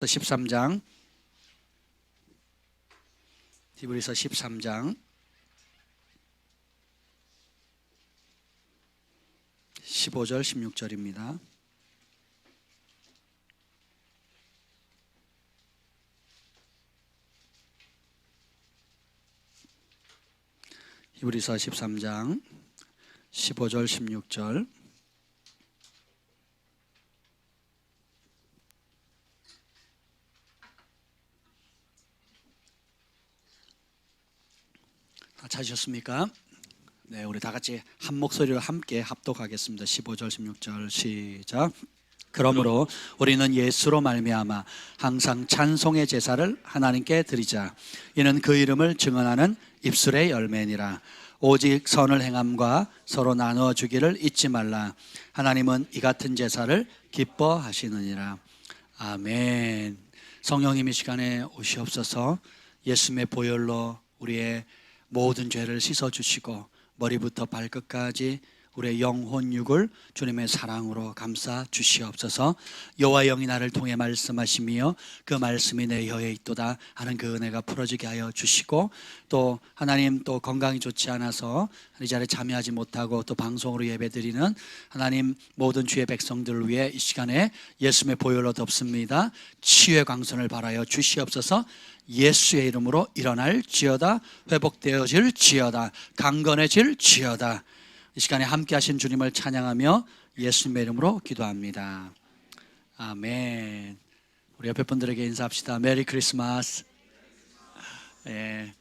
13장 15절 16절입니다. 히브리서 13장 15절 16절. 다 찾으셨습니까? 네, 우리 다 같이 한 목소리로 함께 합독하겠습니다. 15절 16절 시작. 그러므로 우리는 예수로 말미암아 항상 찬송의 제사를 하나님께 드리자. 이는 그 이름을 증언하는 입술의 열매니라. 오직 선을 행함과 서로 나누어 주기를 잊지 말라. 하나님은 이 같은 제사를 기뻐하시느니라. 아멘. 성령님 이 시간에 오시옵소서. 예수님의 보혈로 우리의 모든 죄를 씻어주시고 머리부터 발끝까지 우리의 영혼 육을 주님의 사랑으로 감싸 주시옵소서. 여호와 영이 나를 통해 말씀하시며 그 말씀이 내 혀에 있도다 하는 그 은혜가 풀어지게 하여 주시고, 또 하나님 또 건강이 좋지 않아서 이 자리에 참여하지 못하고 또 방송으로 예배드리는 하나님 모든 주의 백성들을 위해 이 시간에 예수님의 보혈로 덮습니다. 치유의 광선을 발하여 주시옵소서. 예수의 이름으로 일어날지어다. 회복되어질지어다. 강건해질지어다. 이 시간에 함께 하신 주님을 찬양하며 예수님의 이름으로 기도합니다. 아멘. 우리 옆에 분들에게 인사합시다. 메리 크리스마스. 예.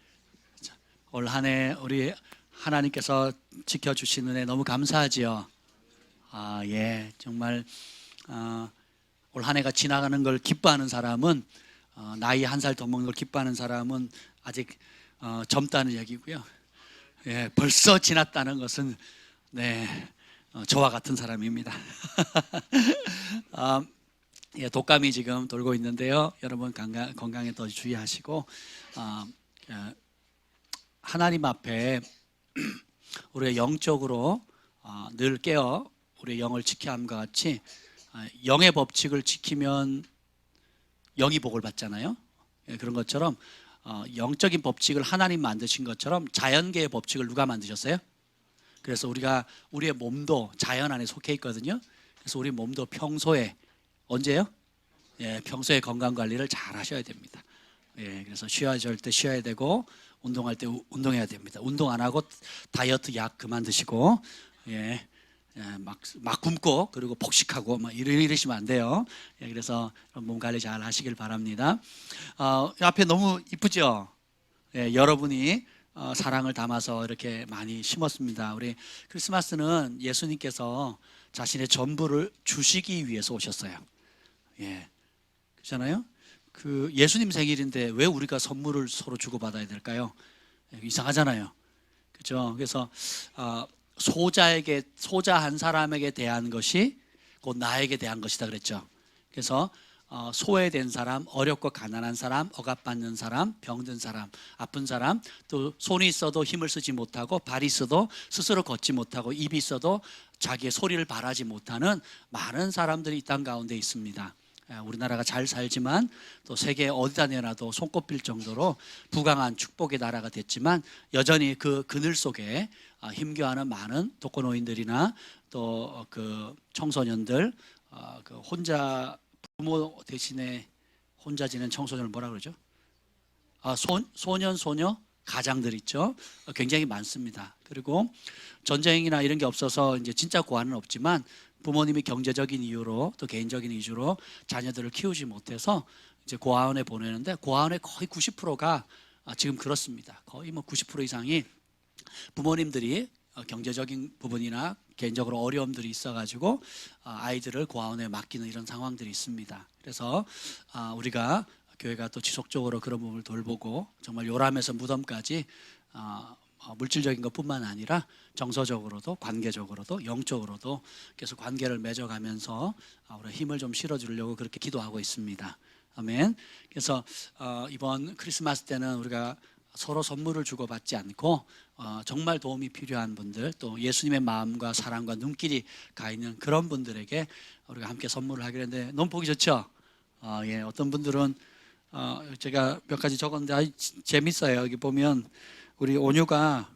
올 한 해 우리 하나님께서 지켜주신 은혜 너무 감사하지요. 예. 정말 올 한 해가 지나가는 걸 기뻐하는 사람은, 나이 한 살 더 먹는 걸 기뻐하는 사람은 아직 젊다는 얘기고요. 예, 벌써 지났다는 것은 저와 같은 사람입니다. 예, 독감이 지금 돌고 있는데요. 여러분 건강에 더 주의하시고, 하나님 앞에 우리가 영적으로 늘 깨어 우리의 영을 지켜야 함과 같이, 영의 법칙을 지키면 영이 복을 받잖아요. 예, 그런 것처럼 영적인 법칙을 하나님 만드신 것처럼 자연계의 법칙을 누가 만드셨어요? 그래서 우리의 몸도 자연 안에 속해 있거든요. 그래서 우리 몸도 평소에, 언제요? 예, 평소에 건강 관리를 잘 하셔야 됩니다. 예, 그래서 쉬어야 될 때 쉬어야 되고, 운동할 때 운동해야 됩니다. 운동 안 하고 다이어트 약 그만 드시고, 막 굶고 그리고 폭식하고 막 이러시면 안 돼요. 예, 그래서 몸 관리 잘 하시길 바랍니다. 앞에 너무 이쁘죠? 예, 여러분이 사랑을 담아서 이렇게 많이 심었습니다. 우리 크리스마스는 예수님께서 자신의 전부를 주시기 위해서 오셨어요. 예, 그렇잖아요. 그 예수님 생일인데 왜 우리가 선물을 서로 주고받아야 될까요? 이상하잖아요. 그렇죠? 그래서 소자 한 사람에게 대한 것이 곧 나에게 대한 것이다 그랬죠. 그래서 소외된 사람, 어렵고 가난한 사람, 억압받는 사람, 병든 사람, 아픈 사람, 또 손이 있어도 힘을 쓰지 못하고, 발이 있어도 스스로 걷지 못하고, 입이 있어도 자기의 소리를 발하지 못하는 많은 사람들이 이 땅 가운데 있습니다. 우리나라가 잘 살지만 또 세계 어디다 내놔도 손꼽힐 정도로 부강한 축복의 나라가 됐지만, 여전히 그 그늘 속에 힘겨워하는 많은 독거노인들이나 또 그 청소년들, 그 혼자 부모 대신에 혼자 지낸 청소년을 뭐라 그러죠? 소년 소녀 가장들 있죠. 굉장히 많습니다. 그리고 전쟁이나 이런 게 없어서 이제 진짜 고아는 없지만, 부모님이 경제적인 이유로 또 개인적인 이유로 자녀들을 키우지 못해서 이제 고아원에 보내는데, 고아원의 거의 90%가 지금 그렇습니다. 거의 90% 이상이 부모님들이 경제적인 부분이나 개인적으로 어려움들이 있어가지고 아이들을 고아원에 맡기는 이런 상황들이 있습니다. 그래서 우리가 교회가 또 지속적으로 그런 부분을 돌보고, 정말 요람에서 무덤까지 물질적인 것뿐만 아니라 정서적으로도 관계적으로도 영적으로도 계속 관계를 맺어가면서 우리 힘을 좀 실어주려고 그렇게 기도하고 있습니다. 아멘. 그래서 이번 크리스마스 때는 우리가 서로 선물을 주고받지 않고 정말 도움이 필요한 분들, 또 예수님의 마음과 사랑과 눈길이 가 있는 그런 분들에게 우리가 함께 선물을 하기로 했는데, 너무 보기 좋죠? 예, 어떤 분들은 제가 몇 가지 적었는데 아주 재밌어요. 여기 보면 우리 온유가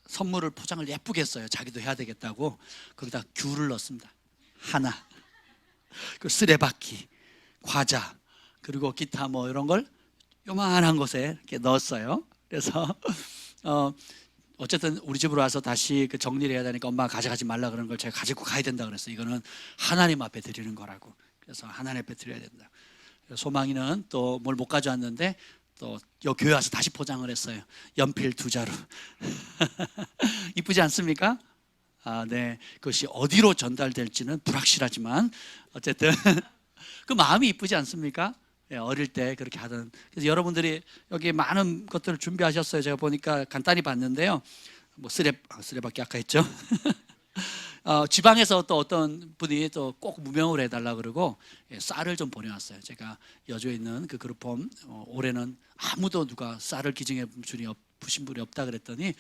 선물을 포장을 예쁘게 했어요. 자기도 해야 되겠다고. 거기다 귤을 넣습니다. 하나. 그 쓰레받기, 과자, 그리고 기타 뭐 이런 걸 요만한 곳에 이렇게 넣었어요. 그래서 어쨌든 우리 집으로 와서 다시 그 정리를 해야 되니까 엄마가 가져가지 말라 그러는 걸 제가 가지고 가야 된다 그랬어요. 이거는 하나님 앞에 드리는 거라고. 그래서 하나님 앞에 드려야 된다. 소망이는 또 뭘 못 가져왔는데 또 교회 와서 다시 포장을 했어요. 연필 2자루. 이쁘지 않습니까? 네. 그것이 어디로 전달될지는 불확실하지만 어쨌든 그 마음이 이쁘지 않습니까? 예, 어릴 때 그렇게 하던. 그래서 여러분들이 여기 많은 것들을 준비하셨어요. 제가 보니까 간단히 봤는데요. 뭐 쓰레받기 아까 했죠. 지방에서 또 어떤 분이 또 꼭 무명을 해달라 그러고 쌀을 좀 보내왔어요. 제가 여주에 있는 그 그룹홈 올해는 아무도 누가 쌀을 기증해 주신 분이 없다 그랬더니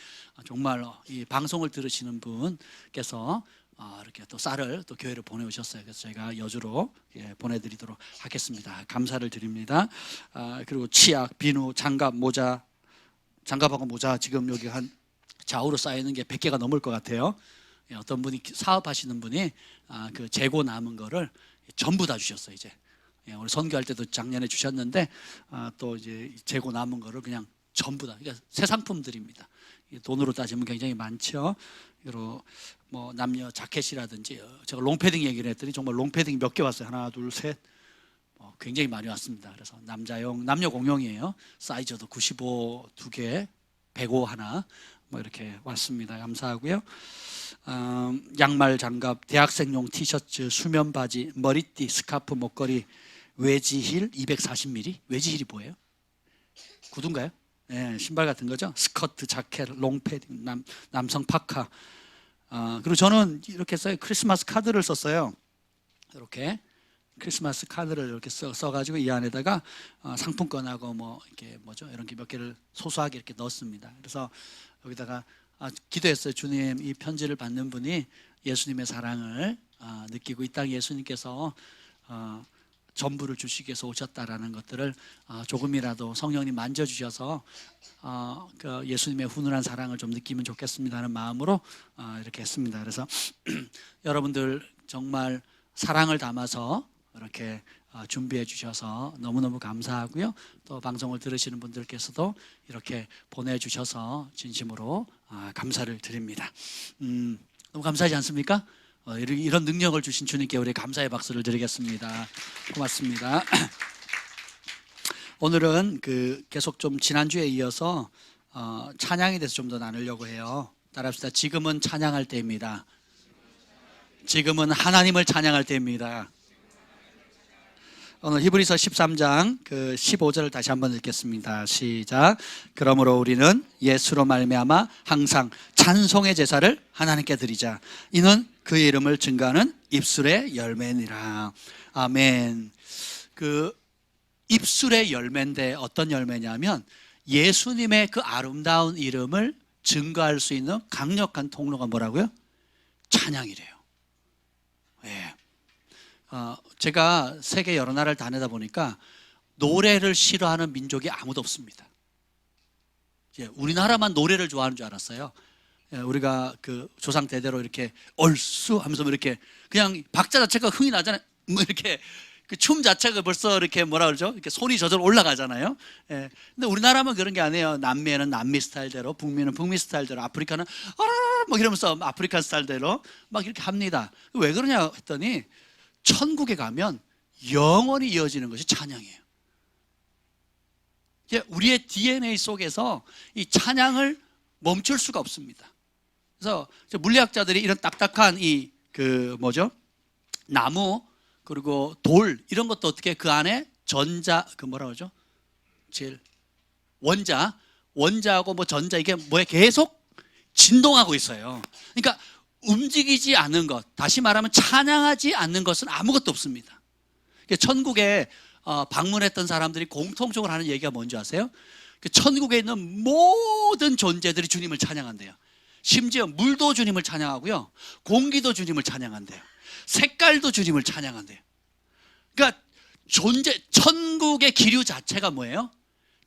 정말 이 방송을 들으시는 분께서 이렇게 또 쌀을 또 교회로 보내오셨어요. 그래서 제가 여주로 보내드리도록 하겠습니다. 감사를 드립니다. 그리고 치약, 비누, 장갑, 모자, 장갑하고 모자 지금 여기 한 좌우로 쌓여 있는 게 100개가 넘을 것 같아요. 어떤 분이 사업하시는 분이 그 재고 남은 거를 전부 다 주셨어요. 이제 우리 선교할 때도 작년에 주셨는데 또 이제 재고 남은 거를 그냥 전부 다, 그러니까 새 상품들입니다. 돈으로 따지면 굉장히 많죠. 그리고 뭐 남녀 자켓이라든지 제가 롱패딩 얘기를 했더니 정말 롱패딩 몇 개 왔어요. 하나, 둘, 셋. 굉장히 많이 왔습니다. 그래서 남자용, 남녀 공용이에요. 사이즈도 95 2개, 105 하나 뭐 이렇게 왔습니다. 감사하고요. 양말, 장갑, 대학생용 티셔츠, 수면 바지, 머리띠, 스카프, 목걸이, 외지힐 240mm. 외지힐이 뭐예요? 구두인가요? 네, 신발 같은 거죠. 스커트, 자켓, 롱패딩, 남성 파카. 그리고 저는 이렇게 써요. 크리스마스 카드를 썼어요. 이렇게 크리스마스 카드를 이렇게 써가지고 이 안에다가 상품권하고 뭐 이렇게 뭐죠? 이런 게 몇 개를 소소하게 이렇게 넣었습니다. 그래서 여기다가 기도했어요. 주님, 이 편지를 받는 분이 예수님의 사랑을 느끼고 이 땅 예수님께서 전부를 주시기 위해서 오셨다라는 것들을 조금이라도 성령님 만져주셔서 그 예수님의 훈훈한 사랑을 좀 느끼면 좋겠습니다 하는 마음으로 이렇게 했습니다. 그래서 여러분들 정말 사랑을 담아서 이렇게 준비해 주셔서 너무너무 감사하고요. 또 방송을 들으시는 분들께서도 이렇게 보내주셔서 진심으로 감사를 드립니다. 너무 감사하지 않습니까? 이런 능력을 주신 주님께 우리 감사의 박수를 드리겠습니다. 고맙습니다. 오늘은 계속 좀 지난주에 이어서 찬양에 대해서 좀 더 나누려고 해요. 따라합시다. 지금은 찬양할 때입니다. 지금은 하나님을 찬양할 때입니다. 오늘 히브리서 13장 15절을 다시 한번 읽겠습니다. 시작. 그러므로 우리는 예수로 말미암아 항상 찬송의 제사를 하나님께 드리자. 이는 그의 이름을 증거하는 입술의 열매니라. 아멘. 입술의 열매인데 어떤 열매냐면 예수님의 그 아름다운 이름을 증거할 수 있는 강력한 통로가 뭐라고요? 찬양이래요. 예. 제가 세계 여러 나라를 다니다 보니까 노래를 싫어하는 민족이 아무도 없습니다. 우리나라만 노래를 좋아하는 줄 알았어요. 우리가 조상 대대로 이렇게 얼쑤 하면서 이렇게 그냥 박자 자체가 흥이 나잖아요. 뭐 이렇게 그 춤 자체가 벌써 이렇게 뭐라 그러죠? 이렇게 손이 저절로 올라가잖아요. 근데 우리나라만 그런 게 아니에요. 남미에는 남미 스타일대로, 북미는 북미 스타일대로, 아프리카는 막 이러면서 아프리칸 스타일대로 막 이렇게 합니다. 왜 그러냐 했더니 천국에 가면 영원히 이어지는 것이 찬양이에요. 우리의 DNA 속에서 이 찬양을 멈출 수가 없습니다. 그래서 물리학자들이 이런 딱딱한 나무 그리고 돌 이런 것도 어떻게 그 안에 전자 뭐라 그러죠? 제일 원자하고 뭐 전자 이게 뭐에 계속 진동하고 있어요. 그러니까 움직이지 않는 것, 다시 말하면 찬양하지 않는 것은 아무것도 없습니다. 천국에 방문했던 사람들이 공통적으로 하는 얘기가 뭔지 아세요? 천국에 있는 모든 존재들이 주님을 찬양한대요. 심지어 물도 주님을 찬양하고요, 공기도 주님을 찬양한대요, 색깔도 주님을 찬양한대요. 그러니까 천국의 기류 자체가 뭐예요?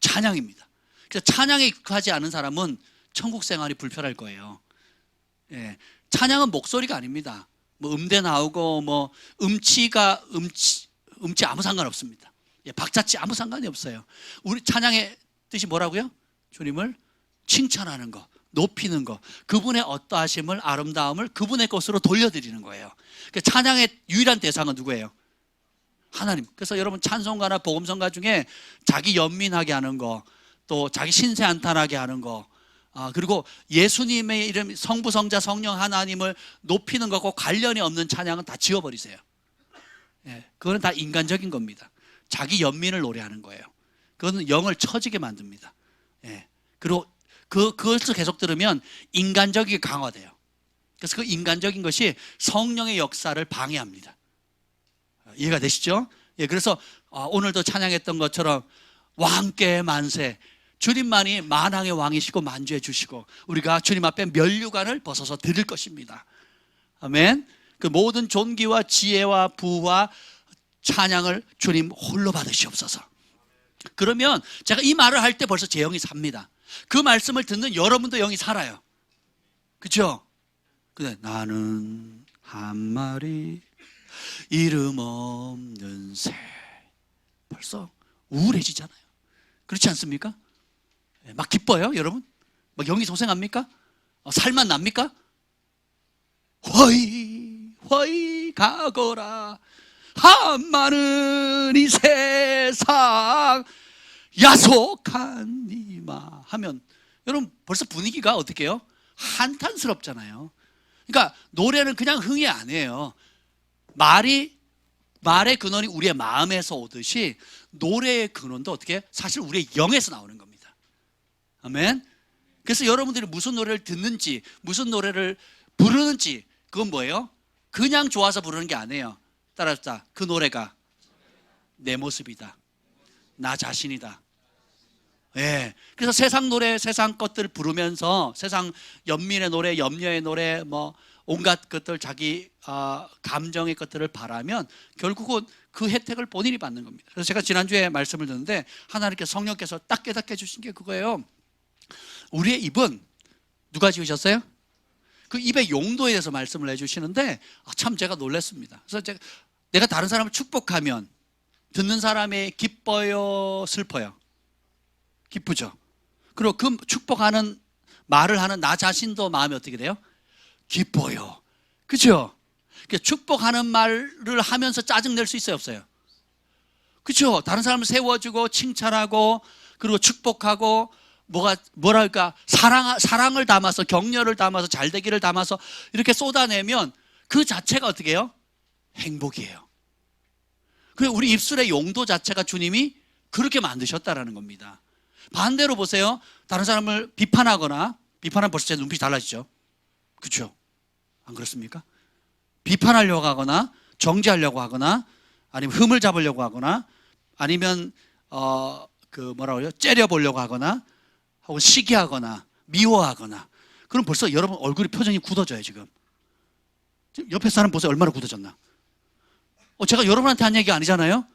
찬양입니다. 그래서 찬양에 익숙하지 않은 사람은 천국 생활이 불편할 거예요. 예, 찬양은 목소리가 아닙니다. 뭐 음대 나오고 뭐 음치 아무 상관없습니다. 예, 박자치 아무 상관이 없어요. 우리 찬양의 뜻이 뭐라고요? 주님을 칭찬하는 거, 높이는 거, 그분의 어떠하심을, 아름다움을 그분의 것으로 돌려드리는 거예요. 찬양의 유일한 대상은 누구예요? 하나님. 그래서 여러분 찬송가나 복음성가 중에 자기 연민하게 하는 거, 또 자기 신세 한탄하게 하는 거, 그리고 예수님의 이름, 성부, 성자, 성령 하나님을 높이는 것과 관련이 없는 찬양은 다 지워버리세요. 예, 그거는 다 인간적인 겁니다. 자기 연민을 노래하는 거예요. 그거는 영을 처지게 만듭니다. 예, 그리고 그것을 계속 들으면 인간적이 강화돼요. 그래서 그 인간적인 것이 성령의 역사를 방해합니다. 이해가 되시죠? 예, 그래서 오늘도 찬양했던 것처럼 왕께 만세, 주님만이 만왕의 왕이시고 만주해 주시고 우리가 주님 앞에 면류관을 벗어서 드릴 것입니다. 아멘. 그 모든 존귀와 지혜와 부와 찬양을 주님 홀로 받으시옵소서. 그러면 제가 이 말을 할 때 벌써 제 영이 삽니다. 그 말씀을 듣는 여러분도 영이 살아요. 그렇죠? 근데 나는 한 마리 이름 없는 새, 벌써 우울해지잖아요. 그렇지 않습니까? 막 기뻐요, 여러분? 막 영이 소생합니까? 살만 납니까? 허이 가거라 한마는 이 세상 야속한 니마 하면 여러분 벌써 분위기가 어떻게 해요? 한탄스럽잖아요. 그러니까 노래는 그냥 흥이 아니에요. 말의 근원이 우리의 마음에서 오듯이 노래의 근원도 어떻게 사실 우리의 영에서 나오는 겁니다. 아멘. 그래서 여러분들이 무슨 노래를 듣는지 무슨 노래를 부르는지 그건 뭐예요? 그냥 좋아서 부르는 게 아니에요. 따라합시다. 그 노래가 내 모습이다, 나 자신이다. 예. 그래서 세상 노래, 세상 것들 부르면서 세상 연민의 노래, 염려의 노래, 뭐 온갖 것들 자기 감정의 것들을 바라면 결국은 그 혜택을 본인이 받는 겁니다. 그래서 제가 지난주에 말씀을 듣는데 하나님께 성령께서 딱 깨닫게 해주신 게 그거예요. 우리의 입은 누가 지으셨어요? 그 입의 용도에 대해서 말씀을 해주시는데 참 제가 놀랐습니다. 그래서 내가 다른 사람을 축복하면 듣는 사람이 기뻐요, 슬퍼요? 기쁘죠. 그리고 그 축복하는 말을 하는 나 자신도 마음이 어떻게 돼요? 기뻐요. 그죠? 축복하는 말을 하면서 짜증낼 수 있어요, 없어요? 그죠? 다른 사람을 세워주고 칭찬하고 그리고 축복하고 뭐랄까 사랑을 담아서 격려를 담아서 잘되기를 담아서 이렇게 쏟아내면 그 자체가 어떻게 해요? 행복이에요. 그리고 우리 입술의 용도 자체가 주님이 그렇게 만드셨다라는 겁니다. 반대로 보세요. 다른 사람을 비판하면 벌써 제 눈빛이 달라지죠. 그렇죠? 안 그렇습니까? 비판하려고 하거나 정죄하려고 하거나 아니면 흠을 잡으려고 하거나 아니면 째려보려고 하거나 혹은 시기하거나 미워하거나 그럼 벌써 여러분 얼굴이 표정이 굳어져요. 지금 옆에 사람 보세요. 얼마나 굳어졌나. 제가 여러분한테 한 얘기가 아니잖아요.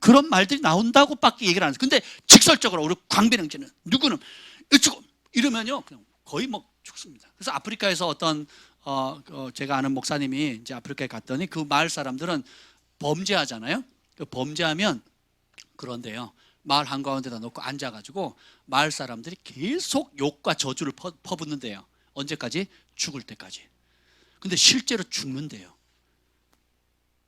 그런 말들이 나온다고 밖에 얘기를 안 해요. 근데 직설적으로 우리 광변형제는 누구는 어쩌고 이러면요 그냥 거의 뭐 죽습니다. 그래서 아프리카에서 어떤 제가 아는 목사님이 이제 아프리카에 갔더니 그 마을 사람들은 범죄하잖아요. 범죄하면 그런데요 마을 한가운데다 놓고 앉아가지고 마을 사람들이 계속 욕과 저주를 퍼붓는데요. 언제까지? 죽을 때까지. 근데 실제로 죽는데요.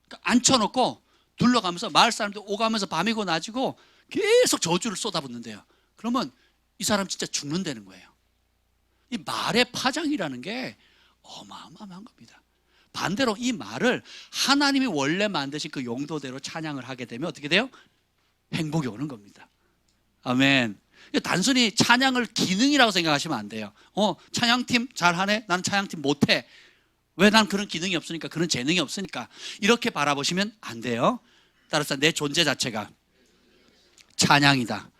그러니까 앉혀놓고 둘러가면서 마을 사람들 오가면서 밤이고 낮이고 계속 저주를 쏟아붓는데요. 그러면 이 사람 진짜 죽는다는 거예요. 이 말의 파장이라는 게 어마어마한 겁니다. 반대로 이 말을 하나님이 원래 만드신 그 용도대로 찬양을 하게 되면 어떻게 돼요? 행복이 오는 겁니다. 아멘. 단순히 찬양을 기능이라고 생각하시면 안 돼요. 찬양팀 잘하네? 나는 찬양팀 못해. 왜? 난 그런 기능이 없으니까, 그런 재능이 없으니까. 이렇게 바라보시면 안 돼요. 따라서 내 존재 자체가 찬양이다.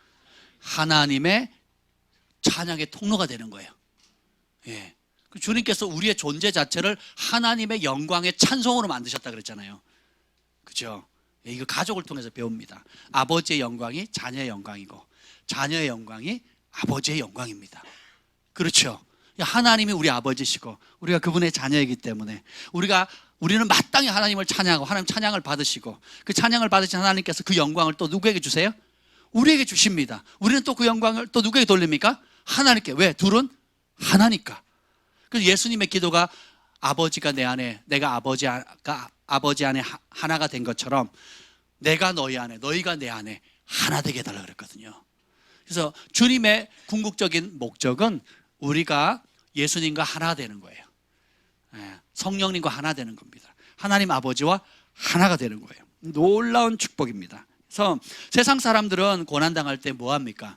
하나님의 찬양의 통로가 되는 거예요. 예. 주님께서 우리의 존재 자체를 하나님의 영광의 찬송으로 만드셨다 그랬잖아요. 그죠? 이거 가족을 통해서 배웁니다. 아버지의 영광이 자녀의 영광이고 자녀의 영광이 아버지의 영광입니다. 그렇죠? 하나님이 우리 아버지시고 우리가 그분의 자녀이기 때문에 우리는 마땅히 하나님을 찬양하고 하나님 찬양을 받으시고 그 찬양을 받으신 하나님께서 그 영광을 또 누구에게 주세요? 우리에게 주십니다. 우리는 또 그 영광을 또 누구에게 돌립니까? 하나님께. 왜? 둘은 하나니까. 그래서 예수님의 기도가 아버지가 내 안에, 내가 아버지 안에 하나가 된 것처럼 내가 너희 안에, 너희가 내 안에 하나 되게 해달라 그랬거든요. 그래서 주님의 궁극적인 목적은 우리가 예수님과 하나 되는 거예요. 성령님과 하나 되는 겁니다. 하나님 아버지와 하나가 되는 거예요. 놀라운 축복입니다. 그래서 세상 사람들은 고난당할 때 뭐 합니까?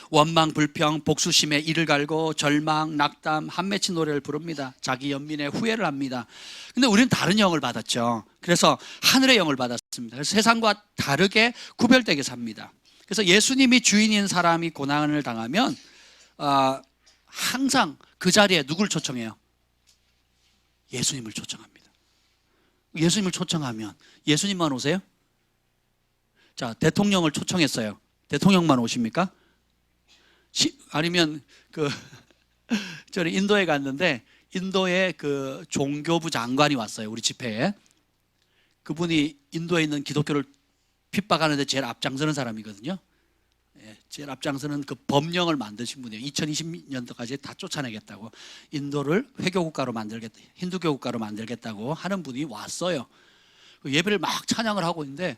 원망, 불평, 복수심에 이를 갈고 절망, 낙담, 한맺힌 노래를 부릅니다. 자기 연민에 후회를 합니다. 근데 우리는 다른 영을 받았죠. 그래서 하늘의 영을 받았습니다. 그래서 세상과 다르게 구별되게 삽니다. 그래서 예수님이 주인인 사람이 고난을 당하면 항상 그 자리에 누굴 초청해요? 예수님을 초청합니다. 예수님을 초청하면 예수님만 오세요? 자, 대통령을 초청했어요. 대통령만 오십니까? 아니면 저는 인도에 갔는데 인도의 그 종교부 장관이 왔어요. 우리 집회에. 그분이 인도에 있는 기독교를 핍박하는데 제일 앞장서는 사람이거든요. 제일 앞장서는 그 법령을 만드신 분이에요. 2020년도까지 다 쫓아내겠다고, 인도를 회교국가로 만들겠다, 힌두교 국가로 만들겠다고 하는 분이 왔어요. 예배를 막 찬양을 하고 있는데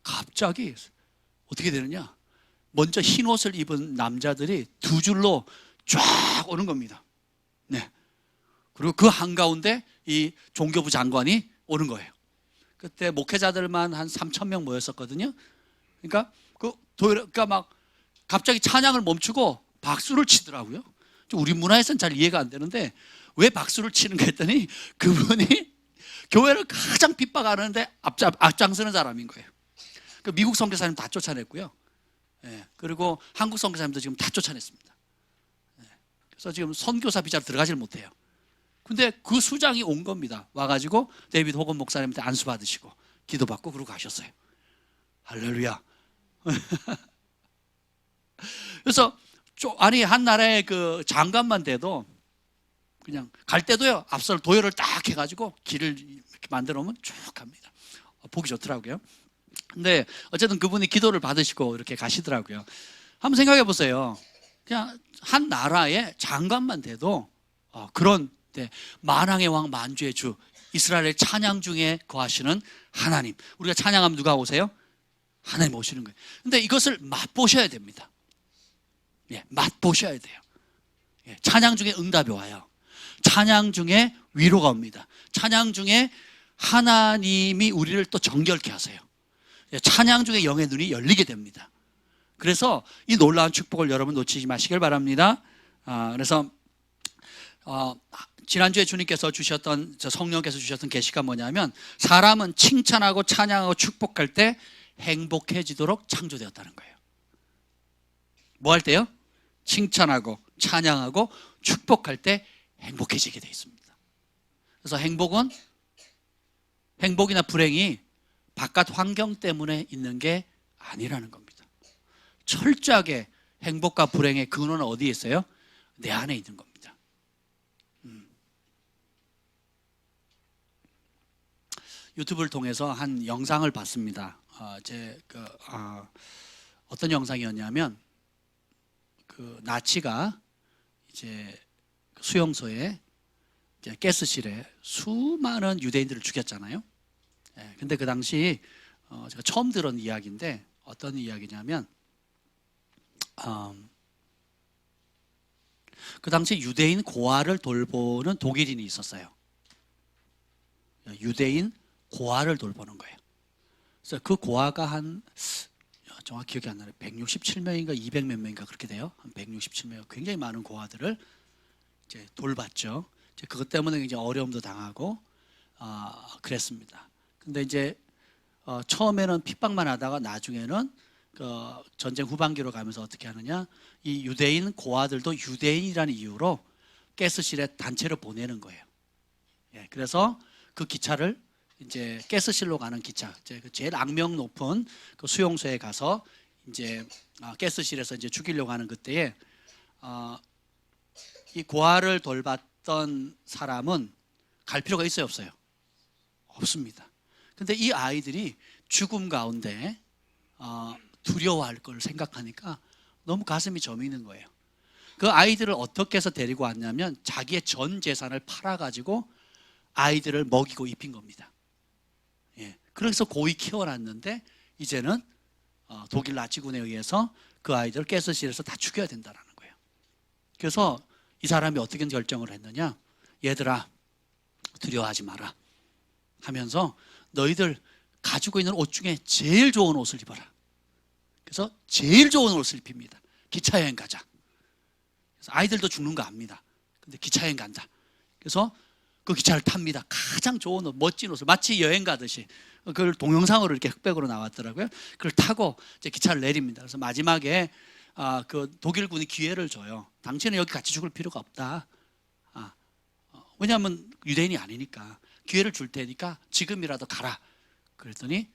갑자기 어떻게 되느냐, 먼저 흰 옷을 입은 남자들이 두 줄로 쫙 오는 겁니다. 네. 그리고 그 한가운데 이 종교부 장관이 오는 거예요. 그때 목회자들만 한 3,000명 모였었거든요. 그러니까 막 갑자기 찬양을 멈추고 박수를 치더라고요. 우리 문화에서는 잘 이해가 안 되는데 왜 박수를 치는가 했더니 그분이 교회를 가장 핍박하는데 앞장서는 사람인 거예요. 그 미국 선교사님 다 쫓아냈고요. 그리고 한국 선교사님도 지금 다 쫓아냈습니다. 그래서 지금 선교사 비자로 들어가질 못해요. 근데 그 수장이 온 겁니다. 와가지고 데이비드 호건 목사님한테 안수 받으시고 기도받고 그러고 가셨어요. 할렐루야. 그래서 한 나라의 그 장관만 돼도 그냥 갈 때도요, 앞서 도열을 딱 해가지고 길을 이렇게 만들어 놓으면 쭉 갑니다. 보기 좋더라고요. 근데 어쨌든 그분이 기도를 받으시고 이렇게 가시더라고요. 한번 생각해 보세요. 그냥 한 나라의 장관만 돼도 그런 만왕의 왕 만주의 주 이스라엘의 찬양 중에 거하시는 하나님, 우리가 찬양하면 누가 오세요? 하나님 오시는 거예요. 근데 이것을 맛보셔야 됩니다. 맛보셔야 돼요. 찬양 중에 응답이 와요. 찬양 중에 위로가 옵니다. 찬양 중에 하나님이 우리를 또 정결케 하세요. 찬양 중에 영의 눈이 열리게 됩니다. 그래서 이 놀라운 축복을 여러분 놓치지 마시길 바랍니다. 그래서 지난주에 주님께서 주셨던, 성령께서 주셨던 계시가 뭐냐면, 사람은 칭찬하고 찬양하고 축복할 때 행복해지도록 창조되었다는 거예요. 뭐 할 때요? 칭찬하고 찬양하고 축복할 때 행복해지게 되어 있습니다. 그래서 행복이나 불행이 바깥 환경 때문에 있는 게 아니라는 겁니다. 철저하게 행복과 불행의 근원은 어디에 있어요? 내 안에 있는 겁니다. 유튜브를 통해서 한 영상을 봤습니다. 어떤 영상이었냐면, 그 나치가 이제 수용소에, 가스실에 수많은 유대인들을 죽였잖아요. 근데 그 당시 제가 처음 들은 이야기인데, 어떤 이야기냐면, 그 당시 유대인 고아를 돌보는 독일인이 있었어요. 유대인 고아를 돌보는 거예요. 그래서 그 고아가 정확히 기억이 안 나요. 167명인가 200 몇 명인가 그렇게 돼요. 한 167명, 굉장히 많은 고아들을 이제 돌봤죠. 이제 그것 때문에 이제 어려움도 당하고 그랬습니다. 근데 이제 처음에는 핍박만 하다가 나중에는 그 전쟁 후반기로 가면서 어떻게 하느냐, 이 유대인 고아들도 유대인이라는 이유로 가스실에 단체로 보내는 거예요. 그래서 그 기차를 이제 가스실로 가는 기차, 이제 그 제일 악명 높은 그 수용소에 가서 이제 가스실에서 이제 죽이려고 하는 그때에 이 고아를 돌봤던 사람은 갈 필요가 있어요, 없어요? 없습니다. 근데 이 아이들이 죽음 가운데 두려워할 걸 생각하니까 너무 가슴이 저미는 거예요. 그 아이들을 어떻게 해서 데리고 왔냐면 자기의 전 재산을 팔아가지고 아이들을 먹이고 입힌 겁니다. 예, 그래서 고이 키워놨는데 이제는 독일 나치군에 의해서 그 아이들을 가스실에서 다 죽여야 된다는 거예요. 그래서 이 사람이 어떻게 결정을 했느냐, 얘들아 두려워하지 마라 하면서 너희들 가지고 있는 옷 중에 제일 좋은 옷을 입어라. 그래서 제일 좋은 옷을 입힙니다. 기차여행 가자. 그래서 아이들도 죽는 거 압니다. 근데 기차여행 간다. 그래서 그 기차를 탑니다. 가장 좋은 옷, 멋진 옷을, 마치 여행 가듯이 그걸 동영상으로 이렇게 흑백으로 나왔더라고요. 그걸 타고 이제 기차를 내립니다. 그래서 마지막에 그 독일군이 기회를 줘요. 당신은 여기 같이 죽을 필요가 없다. 왜냐하면 유대인이 아니니까 기회를 줄 테니까 지금이라도 가라. 그랬더니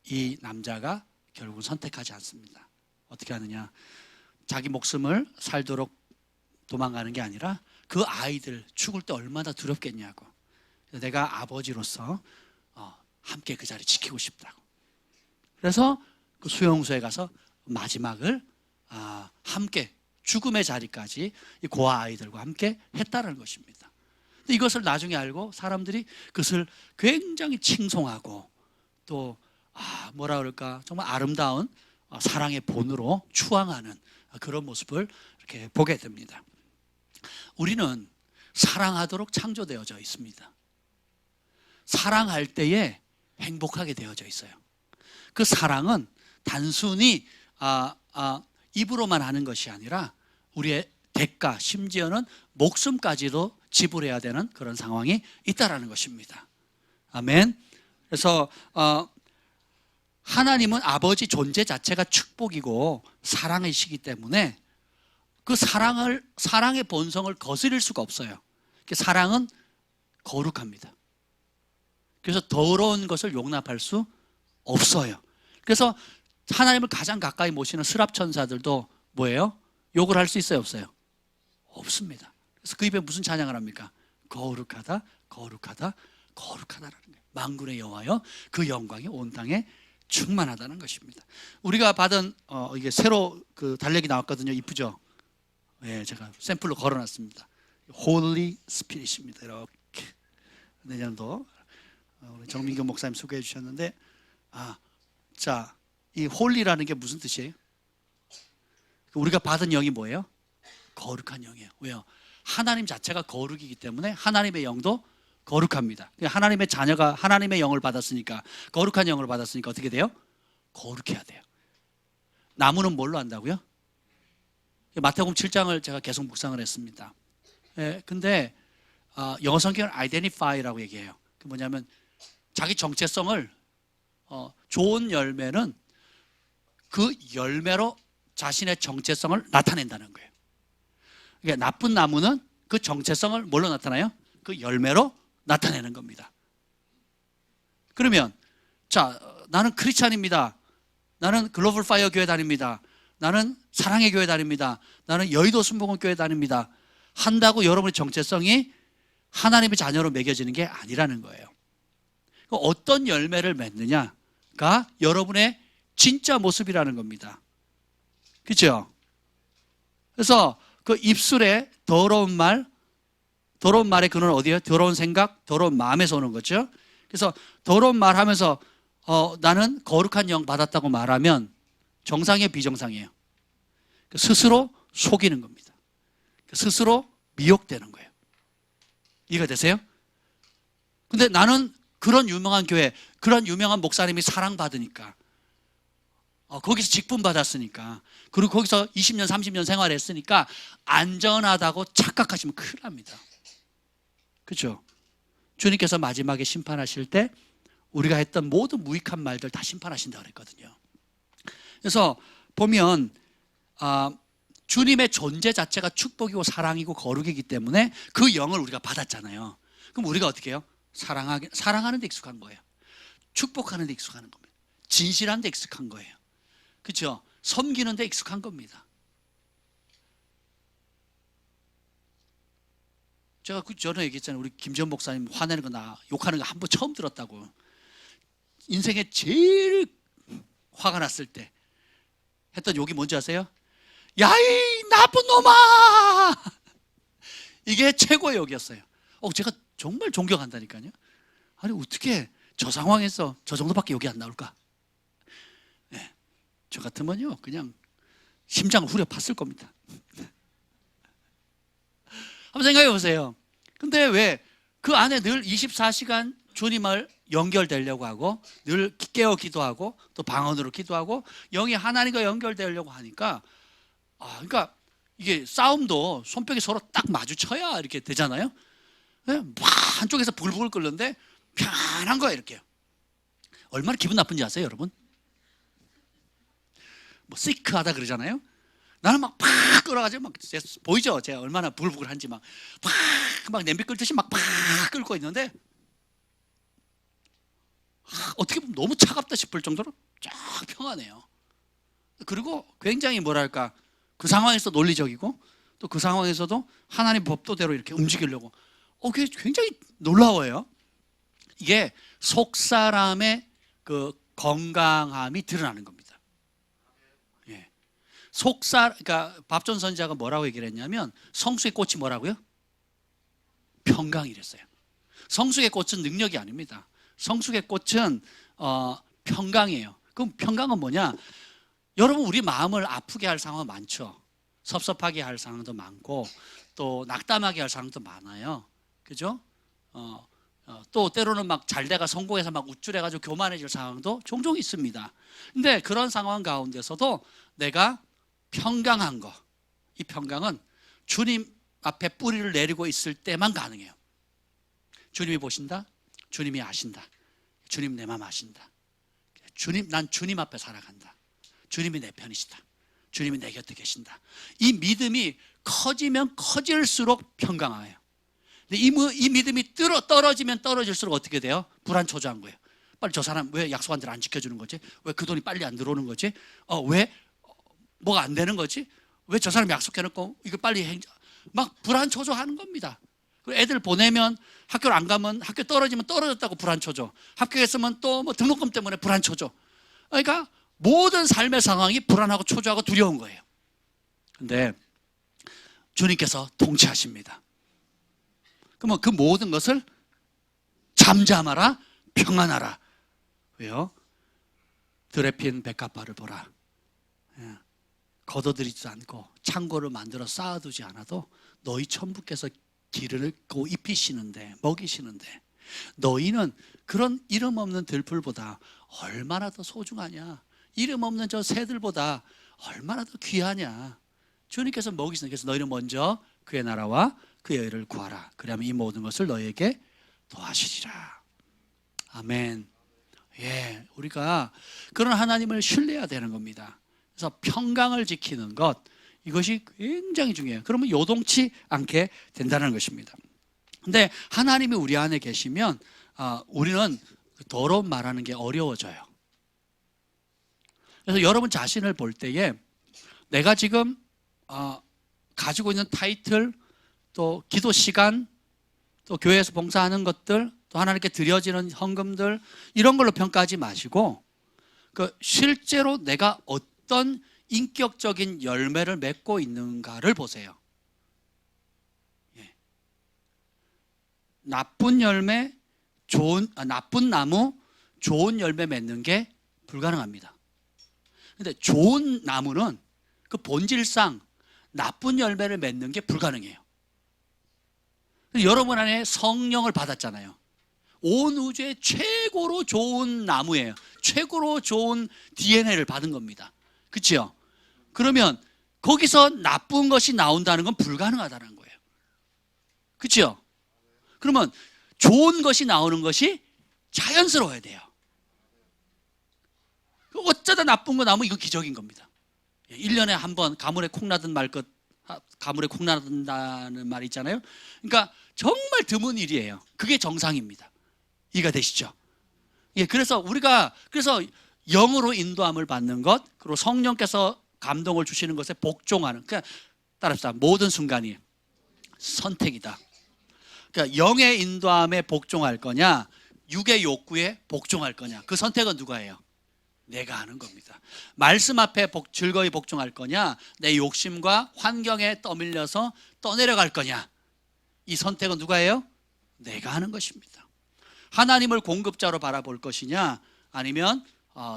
이 남자가 결국은 선택하지 않습니다. 어떻게 하느냐, 자기 목숨을 살도록 도망가는 게 아니라 그 아이들 죽을 때 얼마나 두렵겠냐고, 내가 아버지로서 함께 그 자리 지키고 싶다고. 그래서 그 수용소에 가서 마지막을 함께 죽음의 자리까지 이 고아 아이들과 함께 했다는 것입니다. 근데 이것을 나중에 알고 사람들이 그것을 굉장히 칭송하고 또 뭐라 그럴까, 정말 아름다운 사랑의 본으로 추앙하는 그런 모습을 이렇게 보게 됩니다. 우리는 사랑하도록 창조되어져 있습니다. 사랑할 때에 행복하게 되어져 있어요. 그 사랑은 단순히 입으로만 하는 것이 아니라 우리의 대가, 심지어는 목숨까지도 지불해야 되는 그런 상황이 있다라는 것입니다. 아멘. 그래서 하나님은 아버지 존재 자체가 축복이고 사랑이시기 때문에 그 사랑의 본성을 거스릴 수가 없어요. 사랑은 거룩합니다. 그래서 더러운 것을 용납할 수 없어요. 그래서 하나님을 가장 가까이 모시는 스랍 천사들도 뭐예요? 욕을 할 수 있어요, 없어요? 없습니다. 그래서 그 입에 무슨 찬양을 합니까? 거룩하다, 거룩하다, 거룩하다라는 거예요. 만군의 여호와여, 그 영광이 온 땅에 충만하다는 것입니다. 우리가 받은 이게 새로 그 달력이 나왔거든요. 이쁘죠? 예, 제가 샘플로 걸어놨습니다. Holy Spirit입니다. 이렇게 내년도 우리 정민규 목사님 소개해 주셨는데, 자, 이 홀리라는 게 무슨 뜻이에요? 우리가 받은 영이 뭐예요? 거룩한 영이에요. 왜요? 하나님 자체가 거룩이기 때문에 하나님의 영도 거룩합니다. 하나님의 자녀가 하나님의 영을 받았으니까, 거룩한 영을 받았으니까 어떻게 돼요? 거룩해야 돼요. 나무는 뭘로 한다고요? 마태복음 7장을 제가 계속 묵상을 했습니다. 근데 영어 성경은 identify라고 얘기해요. 그 뭐냐면 자기 정체성을 좋은 열매는 그 열매로 자신의 정체성을 나타낸다는 거예요. 그러니까 나쁜 나무는 그 정체성을 뭘로 나타나요? 그 열매로 나타내는 겁니다. 그러면 자, 나는 크리스찬입니다. 나는 글로벌 파이어 교회 다닙니다. 나는 사랑의 교회 다닙니다. 나는 여의도 순복음 교회 다닙니다. 한다고 여러분의 정체성이 하나님의 자녀로 매겨지는 게 아니라는 거예요. 어떤 열매를 맺느냐가 여러분의 진짜 모습이라는 겁니다. 그렇죠? 그래서 그 입술에 더러운 말의 근원은 어디예요? 더러운 생각, 더러운 마음에서 오는 거죠. 그래서 더러운 말 하면서 나는 거룩한 영 받았다고 말하면 정상이에요, 비정상이에요? 스스로 속이는 겁니다. 스스로 미혹되는 거예요. 이해가 되세요? 근데 나는 그런 유명한 교회, 그런 유명한 목사님이 사랑받으니까, 거기서 직분 받았으니까, 그리고 거기서 20년, 30년 생활했으니까 안전하다고 착각하시면 큰일 납니다. 그렇죠? 주님께서 마지막에 심판하실 때 우리가 했던 모든 무익한 말들 다 심판하신다고 그랬거든요. 그래서 보면 주님의 존재 자체가 축복이고 사랑이고 거룩이기 때문에 그 영을 우리가 받았잖아요. 그럼 우리가 어떻게 해요? 사랑하는 데 익숙한 거예요. 축복하는 데 익숙한 겁니다. 진실한 데 익숙한 거예요. 그렇죠? 섬기는 데 익숙한 겁니다. 제가 전에 얘기했잖아요. 우리 김지현 목사님 화내는 거 나 욕하는 거 한 번 처음 들었다고. 인생에 제일 화가 났을 때 했던 욕이 뭔지 아세요? 야이 나쁜 놈아! 이게 최고의 욕이었어요. 제가 정말 존경한다니까요. 아니 어떻게 저 상황에서 저 정도밖에 욕이 안 나올까? 네, 저 같으면요 그냥 심장을 후려 팠을 겁니다. 한번 생각해 보세요. 근데 왜 그 안에 늘 24시간 주님을 연결되려고 하고 늘 깨어 기도하고 또 방언으로 기도하고 영이 하나님과 연결되려고 하니까 그러니까 이게 싸움도 손뼉이 서로 딱 마주쳐야 이렇게 되잖아요. 막 한쪽에서 부글부글 끓는데 편안한 거예요 이렇게. 얼마나 기분 나쁜지 아세요 여러분? 뭐 시크하다 그러잖아요. 나는 막 끓어가지고 막 보이죠? 제가 얼마나 부글부글한지 막 냄비 끓듯이 막 끓고 있는데 어떻게 보면 너무 차갑다 싶을 정도로 쫙 평안해요. 그리고 굉장히 뭐랄까 그 상황에서 논리적이고 또 그 상황에서도 하나님 법도대로 이렇게 움직이려고 그게 굉장히 놀라워요. 이게 속 사람의 그 건강함이 드러나는 겁니다. 그러니까 밥존 선지자가 뭐라고 얘기를 했냐면 성수의 꽃이 뭐라고요? 평강이랬어요. 성수의 꽃은 능력이 아닙니다. 성수의 꽃은 평강이에요. 그럼 평강은 뭐냐? 여러분 우리 마음을 아프게 할 상황은 많죠. 섭섭하게 할 상황도 많고 또 낙담하게 할 상황도 많아요. 그죠? 또 때로는 막 잘돼가 성공해서 막 우쭐해가지고 교만해질 상황도 종종 있습니다. 근데 그런 상황 가운데서도 내가 평강한 거, 이 평강은 주님 앞에 뿌리를 내리고 있을 때만 가능해요. 주님이 보신다, 주님이 아신다, 주님 내 마음 아신다. 난 주님 앞에 살아간다. 주님이 내 편이시다. 주님이 내 곁에 계신다. 이 믿음이 커지면 커질수록 평강해요. 근데 이 믿음이 떨어지면 떨어질수록 어떻게 돼요? 불안초조한 거예요. 빨리 저 사람 왜 약속한 대로 안 지켜주는 거지? 왜 그 돈이 빨리 안 들어오는 거지? 왜 뭐가 안 되는 거지? 왜 저 사람 약속해놓고 이거 빨리 막 불안초조하는 겁니다. 애들 보내면 학교를 안 가면 학교 떨어지면 떨어졌다고 불안초조, 합격했으면 또 뭐 등록금 때문에 불안초조. 그러니까 모든 삶의 상황이 불안하고 초조하고 두려운 거예요. 근데 주님께서 통치하십니다. 그러면 그 모든 것을 잠잠하라, 평안하라. 왜요? 들에 핀 백합화를 보라. 걷어들이지 않고 창고를 만들어 쌓아두지 않아도 너희 천부께서 기르고 입히시는데 먹이시는데 너희는 그런 이름 없는 들풀보다 얼마나 더 소중하냐? 이름 없는 저 새들보다 얼마나 더 귀하냐? 주님께서 먹이시는, 그래서 너희는 먼저 그의 나라와 그의 의를 구하라. 그러면 이 모든 것을 너희에게 더하시리라. 아멘. 우리가 그런 하나님을 신뢰해야 되는 겁니다. 그래서 평강을 지키는 것, 이것이 굉장히 중요해요. 그러면 요동치 않게 된다는 것입니다. 근데 하나님이 우리 안에 계시면 우리는 더러운 말하는 게 어려워져요. 그래서 여러분 자신을 볼 때에 내가 지금 가지고 있는 타이틀, 또 기도 시간, 또 교회에서 봉사하는 것들, 또 하나님께 드려지는 헌금들, 이런 걸로 평가하지 마시고 실제로 내가 어떤 인격적인 열매를 맺고 있는가를 보세요. 나쁜 열매, 나쁜 나무, 좋은 열매 맺는 게 불가능합니다. 근데 좋은 나무는 그 본질상 나쁜 열매를 맺는 게 불가능해요. 여러분 안에 성령을 받았잖아요. 온 우주의 최고로 좋은 나무예요. 최고로 좋은 DNA를 받은 겁니다. 그렇죠? 그러면 거기서 나쁜 것이 나온다는 건 불가능하다는 거예요. 그렇죠? 그러면 좋은 것이 나오는 것이 자연스러워야 돼요. 어쩌다 나쁜 거 나오면 이거 기적인 겁니다. 1년에 한 번 가물에 콩 나든 말 것, 가물에 콩 나든다는 말이 있잖아요. 그러니까 정말 드문 일이에요. 그게 정상입니다. 이해가 되시죠? 예, 그래서 우리가 영으로 인도함을 받는 것, 그리고 성령께서 감동을 주시는 것에 복종하는, 그러니까 따라합시다. 모든 순간이 선택이다. 그러니까 영의 인도함에 복종할 거냐, 육의 욕구에 복종할 거냐, 그 선택은 누가 해요? 내가 하는 겁니다. 말씀 앞에 즐거이 복종할 거냐, 내 욕심과 환경에 떠밀려서 떠내려갈 거냐, 이 선택은 누가 해요? 내가 하는 것입니다. 하나님을 공급자로 바라볼 것이냐, 아니면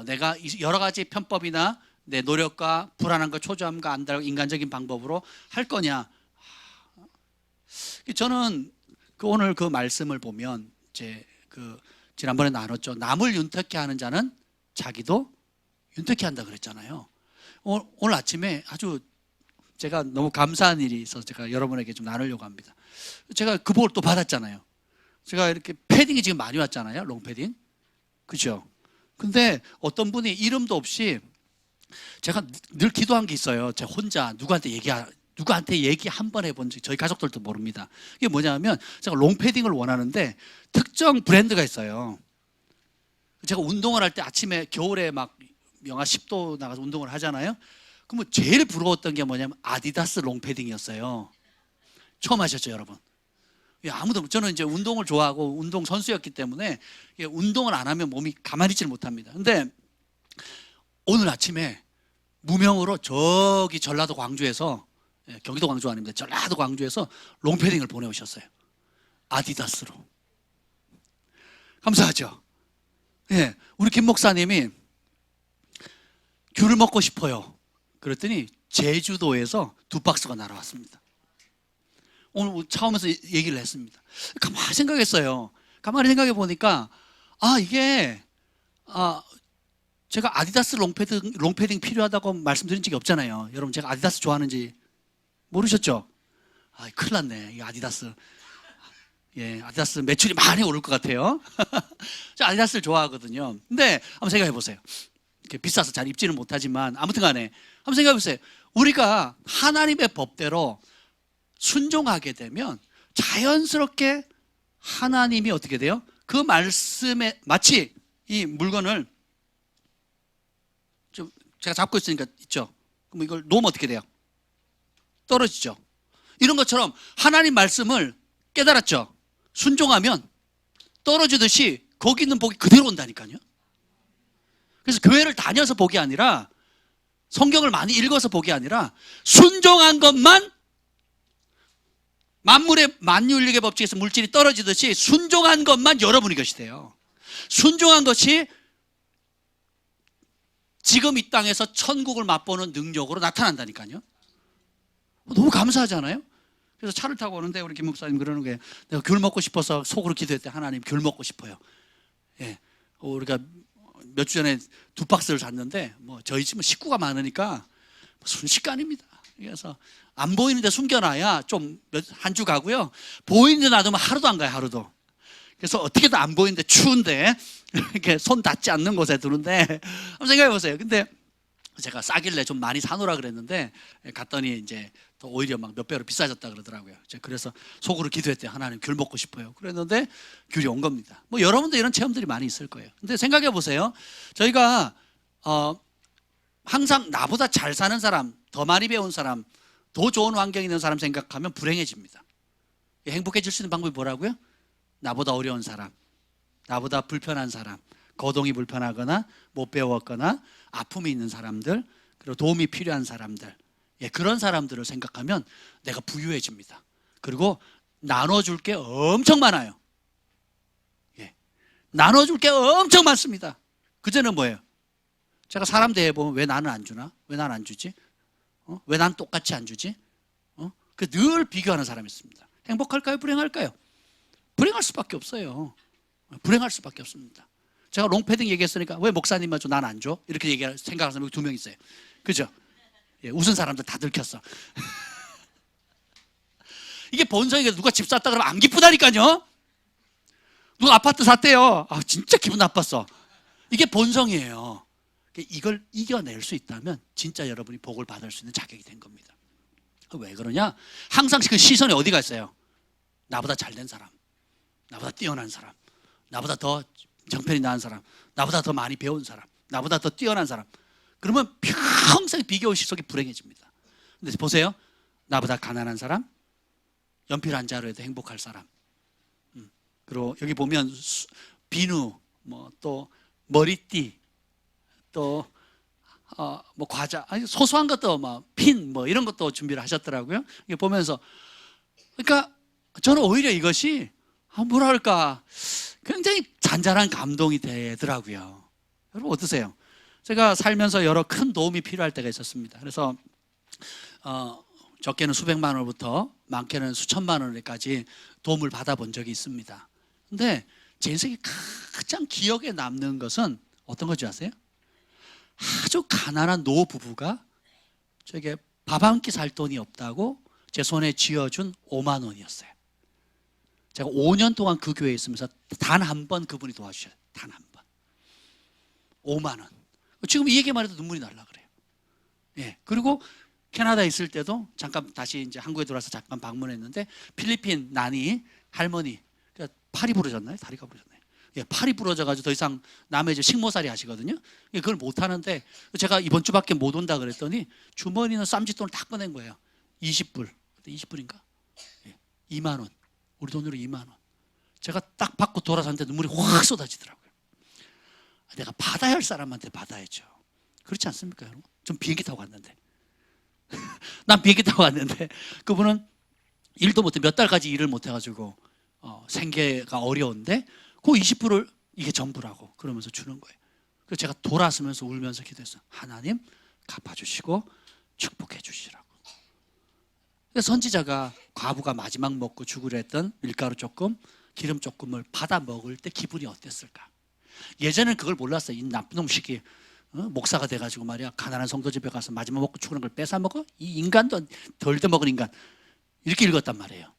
내가 여러 가지 편법이나 내 노력과 불안함과 초조함과 안달, 인간적인 방법으로 할 거냐. 저는 오늘 그 말씀을 보면 지난번에 나눴죠. 남을 윤택케 하는 자는 자기도 윤택케 한다 그랬잖아요. 오늘 아침에 아주 제가 너무 감사한 일이 있어서 제가 여러분에게 좀 나누려고 합니다. 제가 그 복을 또 받았잖아요. 제가 이렇게 패딩이 지금 많이 왔잖아요. 롱패딩. 그죠? 근데 어떤 분이 이름도 없이, 제가 늘 기도한 게 있어요. 제가 혼자 누구한테 얘기 한 번 해본 적, 저희 가족들도 모릅니다. 이게 뭐냐면, 제가 롱패딩을 원하는데 특정 브랜드가 있어요. 제가 운동을 할 때 아침에 겨울에 막 영하 10도 나가서 운동을 하잖아요. 그러면 제일 부러웠던 게 뭐냐면 아디다스 롱패딩이었어요. 처음 하셨죠, 여러분? 아무도, 저는 이제 운동을 좋아하고 운동 선수였기 때문에 운동을 안 하면 몸이 가만히 있지를 못합니다. 근데 오늘 아침에 무명으로 저기 전라도 광주에서, 경기도 광주 아닙니다, 전라도 광주에서 롱패딩을 보내오셨어요. 아디다스로. 감사하죠? 예, 우리 김 목사님이 귤을 먹고 싶어요. 그랬더니 제주도에서 2박스가 날아왔습니다. 오늘 차오면서 얘기를 했습니다. 가만히 생각했어요. 가만히 생각해 보니까, 이게, 제가 아디다스 롱패딩 필요하다고 말씀드린 적이 없잖아요. 여러분, 제가 아디다스 좋아하는지 모르셨죠? 큰일 났네, 이 아디다스. 예, 아디다스 매출이 많이 오를 것 같아요. 저 아디다스를 좋아하거든요. 근데 한번 생각해 보세요. 비싸서 잘 입지는 못하지만, 아무튼 간에 한번 생각해 보세요. 우리가 하나님의 법대로 순종하게 되면 자연스럽게 하나님이 어떻게 돼요? 그 말씀에, 마치 이 물건을 좀 제가 잡고 있으니까 있죠? 그럼 이걸 놓으면 어떻게 돼요? 떨어지죠? 이런 것처럼 하나님 말씀을 깨달았죠? 순종하면 떨어지듯이 거기 있는 복이 그대로 온다니까요. 그래서 교회를 다녀서 복이 아니라, 성경을 많이 읽어서 복이 아니라, 순종한 것만, 만물의 만유인력의 법칙에서 물질이 떨어지듯이 순종한 것만 여러분이 것이돼요. 순종한 것이 지금 이 땅에서 천국을 맛보는 능력으로 나타난다니까요. 너무 감사하잖아요. 그래서 차를 타고 오는데 우리 김 목사님 그러는 게, 내가 귤 먹고 싶어서 속으로 기도했대. 하나님, 귤 먹고 싶어요. 예, 우리가 몇 주 전에 2박스를 샀는데, 저희 집은 식구가 많으니까 순식간입니다. 그래서 안 보이는데 숨겨놔야 좀 한 주 가고요, 보이는데 놔두면 하루도 안 가요, 하루도. 그래서 어떻게든 안 보이는데 추운데 이렇게 손 닿지 않는 곳에 두는데, 한번 생각해 보세요. 근데 제가 싸길래 좀 많이 사놓으라 그랬는데, 갔더니 이제 또 오히려 막 몇 배로 비싸졌다 그러더라고요. 그래서 속으로 기도했대요. 하나님, 귤 먹고 싶어요. 그랬는데 귤이 온 겁니다. 여러분도 이런 체험들이 많이 있을 거예요. 근데 생각해 보세요. 저희가 항상 나보다 잘 사는 사람, 더 많이 배운 사람, 더 좋은 환경에 있는 사람 생각하면 불행해집니다. 행복해질 수 있는 방법이 뭐라고요? 나보다 어려운 사람, 나보다 불편한 사람, 거동이 불편하거나 못 배웠거나 아픔이 있는 사람들, 그리고 도움이 필요한 사람들, 그런 사람들을 생각하면 내가 부유해집니다. 그리고 나눠줄 게 엄청 많아요. 나눠줄 게 엄청 많습니다. 그전에는 뭐예요? 제가 사람 대해보면 왜 나는 안 주나? 왜 나는 안 주지? 왜 난 똑같이 안 주지? 늘 비교하는 사람이 있습니다. 행복할까요? 불행할까요? 불행할 수밖에 없어요. 불행할 수밖에 없습니다. 제가 롱패딩 얘기했으니까 왜 목사님만 줘, 난 안 줘? 이렇게 생각하는 사람이 2명 있어요. 그죠? 웃은 사람들 다 들켰어. 이게 본성이니까. 누가 집 샀다 그러면 안 기쁘다니까요. 누가 아파트 샀대요. 진짜 기분 나빴어. 이게 본성이에요. 이걸 이겨낼 수 있다면 진짜 여러분이 복을 받을 수 있는 자격이 된 겁니다. 왜 그러냐? 항상 그 시선이 어디가 있어요? 나보다 잘된 사람, 나보다 뛰어난 사람, 나보다 더 정편이 나은 사람, 나보다 더 많이 배운 사람, 나보다 더 뛰어난 사람. 그러면 평생 비교의식 속에 불행해집니다. 근데 보세요. 나보다 가난한 사람, 연필 한 자루에도 행복할 사람. 그리고 여기 보면 비누, 또 머리띠, 또 과자, 아니 소소한 것도 핀 이런 것도 준비를 하셨더라고요. 이게 보면서 그러니까 저는 오히려 이것이 뭐랄까 굉장히 잔잔한 감동이 되더라고요. 여러분 어떠세요? 제가 살면서 여러 큰 도움이 필요할 때가 있었습니다. 그래서 적게는 수백만 원부터 많게는 수천만 원까지 도움을 받아본 적이 있습니다. 근데 제 인생에 가장 기억에 남는 것은 어떤 건지 아세요? 아주 가난한 노부부가 저에게 밥 한 끼 살 돈이 없다고 제 손에 쥐어준 5만 원이었어요. 제가 5년 동안 그 교회에 있으면서 단 한 번 그분이 도와주셔요. 단 한 번. 5만 원. 지금 이 얘기만 해도 눈물이 날라 그래요. 예. 그리고 캐나다에 있을 때도 잠깐 다시 이제 한국에 들어와서 잠깐 방문했는데 필리핀 난이 할머니 팔이 부러졌나요? 다리가 부러졌나요? 예, 팔이 부러져가지고 더 이상 남의 이제 식모살이 하시거든요. 예, 그걸 못 하는데 제가 이번 주밖에 못 온다 그랬더니 주머니는 쌈짓돈을 다 꺼낸 거예요. 20불. 그때 20불인가? 예, 2만 원. 우리 돈으로 2만 원. 제가 딱 받고 돌아섰는데 눈물이 확 쏟아지더라고요. 내가 받아야 할 사람한테 받아야죠. 그렇지 않습니까, 여러분? 전 비행기 타고 갔는데. 난 비행기 타고 갔는데 그분은 일도 못해 몇 달까지 일을 못 해가지고 생계가 어려운데 그 20불을 이게 전부라고 그러면서 주는 거예요. 그래서 제가 돌아서면서 울면서 기도했어요. 하나님 갚아주시고 축복해 주시라고. 선지자가 과부가 마지막 먹고 죽으려 했던 밀가루 조금, 기름 조금을 받아 먹을 때 기분이 어땠을까? 예전에는 그걸 몰랐어요. 이 나쁜 놈식이 목사가 돼가지고 말이야 가난한 성도 집에 가서 마지막 먹고 죽는 걸 뺏어 먹어? 이 인간도 덜 돼 먹은 인간. 이렇게 읽었단 말이에요.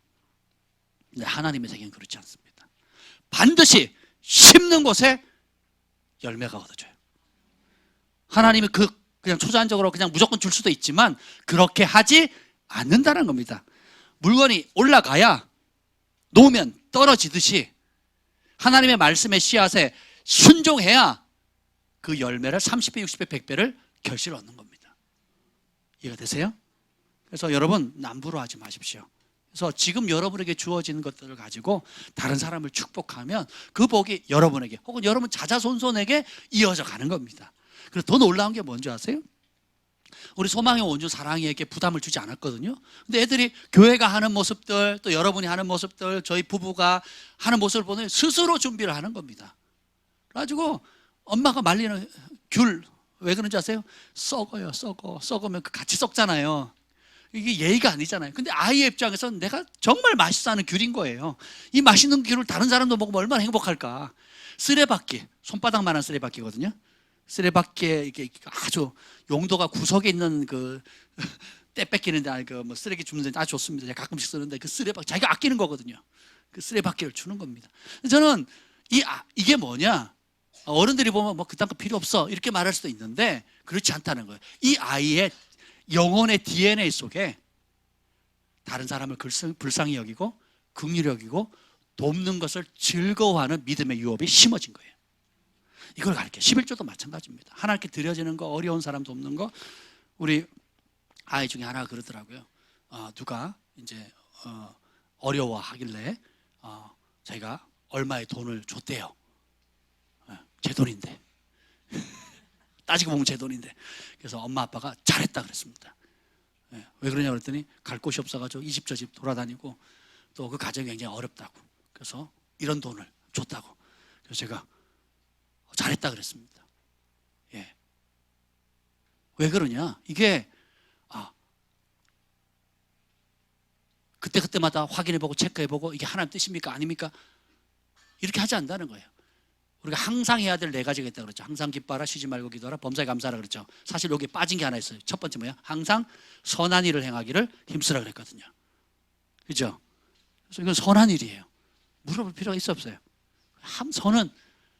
근데 하나님의 세계는 그렇지 않습니다. 반드시 심는 곳에 열매가 얻어져요. 하나님이 그냥 초자연적으로 그냥 무조건 줄 수도 있지만 그렇게 하지 않는다는 겁니다. 물건이 올라가야 놓으면 떨어지듯이 하나님의 말씀의 씨앗에 순종해야 그 열매를 30배, 60배, 100배를 결실을 얻는 겁니다. 이해가 되세요? 그래서 여러분 남부로 하지 마십시오. 그래서 지금 여러분에게 주어진 것들을 가지고 다른 사람을 축복하면 그 복이 여러분에게 혹은 여러분 자자손손에게 이어져 가는 겁니다. 그래서 더 놀라운 게 뭔지 아세요? 우리 소망의 원주 사랑이에게 부담을 주지 않았거든요. 근데 애들이 교회가 하는 모습들 또 여러분이 하는 모습들 저희 부부가 하는 모습을 보면 스스로 준비를 하는 겁니다. 그래가지고 엄마가 말리는 귤 왜 그런지 아세요? 썩어요. 썩으면 같이 썩잖아요. 이게 예의가 아니잖아요. 근데 아이의 입장에서는 내가 정말 맛있어 하는 귤인 거예요. 이 맛있는 귤을 다른 사람도 먹으면 얼마나 행복할까. 쓰레받기, 손바닥만한 쓰레받기거든요. 쓰레받기에 이게 아주 용도가 구석에 있는 그 때 뺏기는데 뭐 쓰레기 줍는 데 아주 좋습니다. 제가 가끔씩 쓰는데 그 쓰레받기 자기가 아끼는 거거든요. 그 쓰레받기를 주는 겁니다. 저는 이게 뭐냐? 어른들이 보면 뭐 그딴 거 필요 없어 이렇게 말할 수도 있는데 그렇지 않다는 거예요. 이 아이의 영혼의 DNA 속에 다른 사람을 불쌍히 여기고 긍휼히 여기고 돕는 것을 즐거워하는 믿음의 유업이 심어진 거예요. 이걸 가르쳐요. 11조도 마찬가지입니다. 하나님께 드려지는 거, 어려운 사람 돕는 거. 우리 아이 중에 하나가 그러더라고요. 누가 이제 어려워하길래 자기가 얼마의 돈을 줬대요. 제 돈인데. 따지고 보면 제 돈인데. 그래서 엄마 아빠가 잘했다 그랬습니다. 왜 그러냐 그랬더니 갈 곳이 없어가지고 이 집 저 집 돌아다니고 또 그 가정이 굉장히 어렵다고. 그래서 이런 돈을 줬다고. 그래서 제가 잘했다 그랬습니다. 예. 왜 그러냐? 이게 그때마다 확인해보고 체크해보고 이게 하나님 뜻입니까? 아닙니까? 이렇게 하지 않는다는 거예요. 우리가 항상 해야 될 4가지가 있다고 그랬죠. 항상 기뻐하라, 쉬지 말고 기도하라, 범사에 감사하라 그랬죠. 사실 여기 빠진 게 하나 있어요. 첫 번째 뭐야? 항상 선한 일을 행하기를 힘쓰라 그랬거든요. 그죠? 그래서 이건 선한 일이에요. 물어볼 필요가 있어 없어요? 선은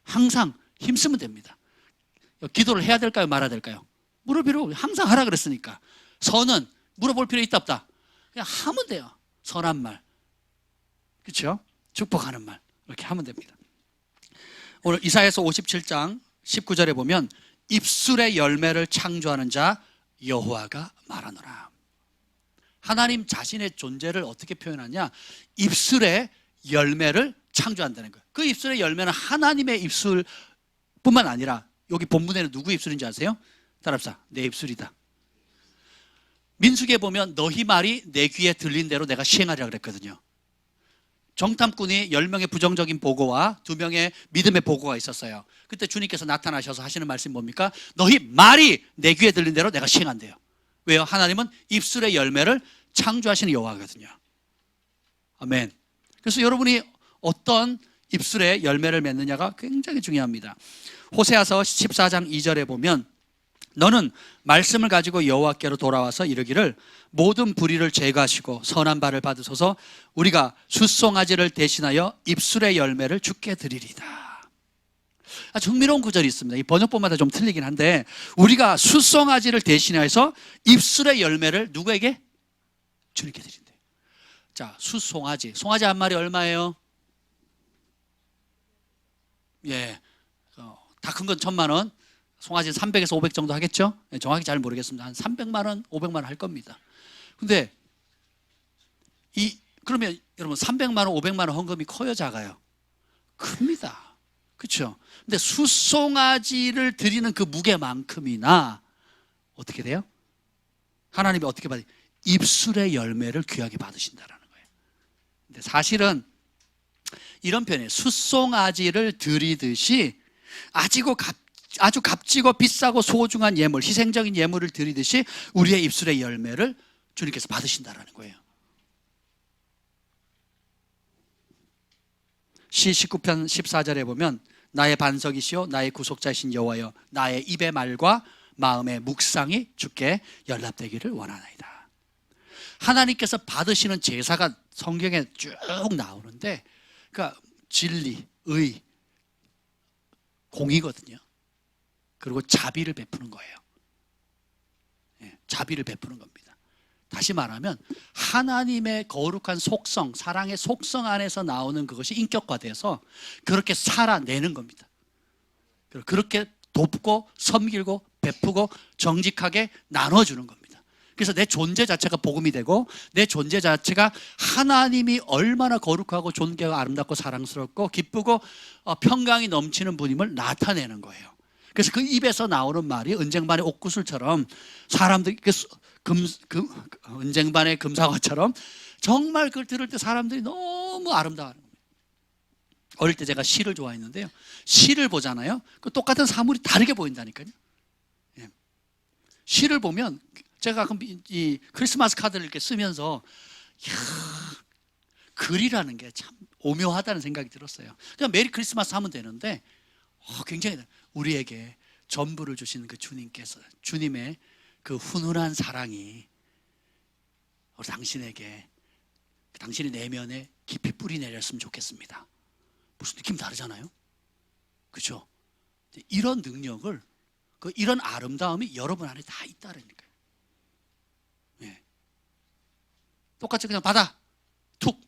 항상 힘쓰면 됩니다. 기도를 해야 될까요? 말아야 될까요? 물어볼 필요 없어요. 항상 하라 그랬으니까. 선은 물어볼 필요 있다 없다? 그냥 하면 돼요. 선한 말. 그렇죠? 축복하는 말. 이렇게 하면 됩니다. 오늘 이사야서 57장 19절에 보면 입술의 열매를 창조하는 자 여호와가 말하노라. 하나님 자신의 존재를 어떻게 표현하냐? 입술의 열매를 창조한다는 거예요. 그 입술의 열매는 하나님의 입술뿐만 아니라 여기 본문에는 누구 입술인지 아세요? 따라합시다. 내 입술이다. 민수기에 보면 너희 말이 내 귀에 들린 대로 내가 시행하리라 그랬거든요. 정탐꾼이 10명의 부정적인 보고와 2명의 믿음의 보고가 있었어요. 그때 주님께서 나타나셔서 하시는 말씀이 뭡니까? 너희 말이 내 귀에 들린 대로 내가 시행한대요. 왜요? 하나님은 입술의 열매를 창조하시는 여호와거든요. 아멘. 그래서 여러분이 어떤 입술의 열매를 맺느냐가 굉장히 중요합니다. 호세아서 14장 2절에 보면 너는 말씀을 가지고 여호와께로 돌아와서 이르기를 모든 불의를 제거하시고 선한 바를 받으소서 우리가 숫송아지를 대신하여 입술의 열매를 주께 드리리다. 아주 흥미로운 구절이 있습니다. 이 번역본마다 좀 틀리긴 한데 우리가 숫송아지를 대신해서 입술의 열매를 누구에게? 주님께 드린대요. 자, 숫송아지. 송아지 한 마리 얼마예요? 예, 다 큰 건 1,000만 원. 송아지는 300에서 500 정도 하겠죠? 정확히 잘 모르겠습니다. 한 300만 원, 500만 원 할 겁니다. 근데 그러면 여러분 300만 원, 500만 원 헌금이 커요, 작아요? 큽니다. 그렇죠? 근데 숫송아지를 드리는 그 무게만큼이나 어떻게 돼요? 하나님이 어떻게 받아요? 입술의 열매를 귀하게 받으신다라는 거예요. 근데 사실은 이런 표현이에요. 숫송아지를 드리듯이 아주 값지고 비싸고 소중한 예물, 희생적인 예물을 드리듯이 우리의 입술의 열매를 주님께서 받으신다라는 거예요. 시 19편 14절에 보면 나의 반석이시오 나의 구속자이신 여호와여 나의 입의 말과 마음의 묵상이 주께 연락되기를 원하나이다. 하나님께서 받으시는 제사가 성경에 쭉 나오는데 그러니까 진리, 의, 공의거든요. 그리고 자비를 베푸는 거예요. 자비를 베푸는 겁니다. 다시 말하면 하나님의 거룩한 속성, 사랑의 속성 안에서 나오는 그것이 인격화돼서 그렇게 살아내는 겁니다. 그렇게 돕고 섬기고 베푸고 정직하게 나눠주는 겁니다. 그래서 내 존재 자체가 복음이 되고 내 존재 자체가 하나님이 얼마나 거룩하고 존귀하고 아름답고 사랑스럽고 기쁘고 평강이 넘치는 분임을 나타내는 거예요. 그래서 그 입에서 나오는 말이 은쟁반의 옥구슬처럼 사람들이 은쟁반의 금사과처럼 정말 그걸 들을 때 사람들이 너무 아름다워하는 거예요. 어릴 때 제가 시를 좋아했는데요. 시를 보잖아요. 그 똑같은 사물이 다르게 보인다니까요. 시를 보면 제가 가끔 이 크리스마스 카드를 이렇게 쓰면서 이야, 글이라는 게 참 오묘하다는 생각이 들었어요. 그냥 메리 크리스마스 하면 되는데 굉장히 우리에게 전부를 주시는 그 주님께서 주님의 그 훈훈한 사랑이 우리 당신에게 당신의 내면에 깊이 뿌리 내렸으면 좋겠습니다. 무슨 느낌 다르잖아요. 그렇죠? 이런 능력을 이런 아름다움이 여러분 안에 다 있다라니까요. 네. 똑같이 그냥 받아 툭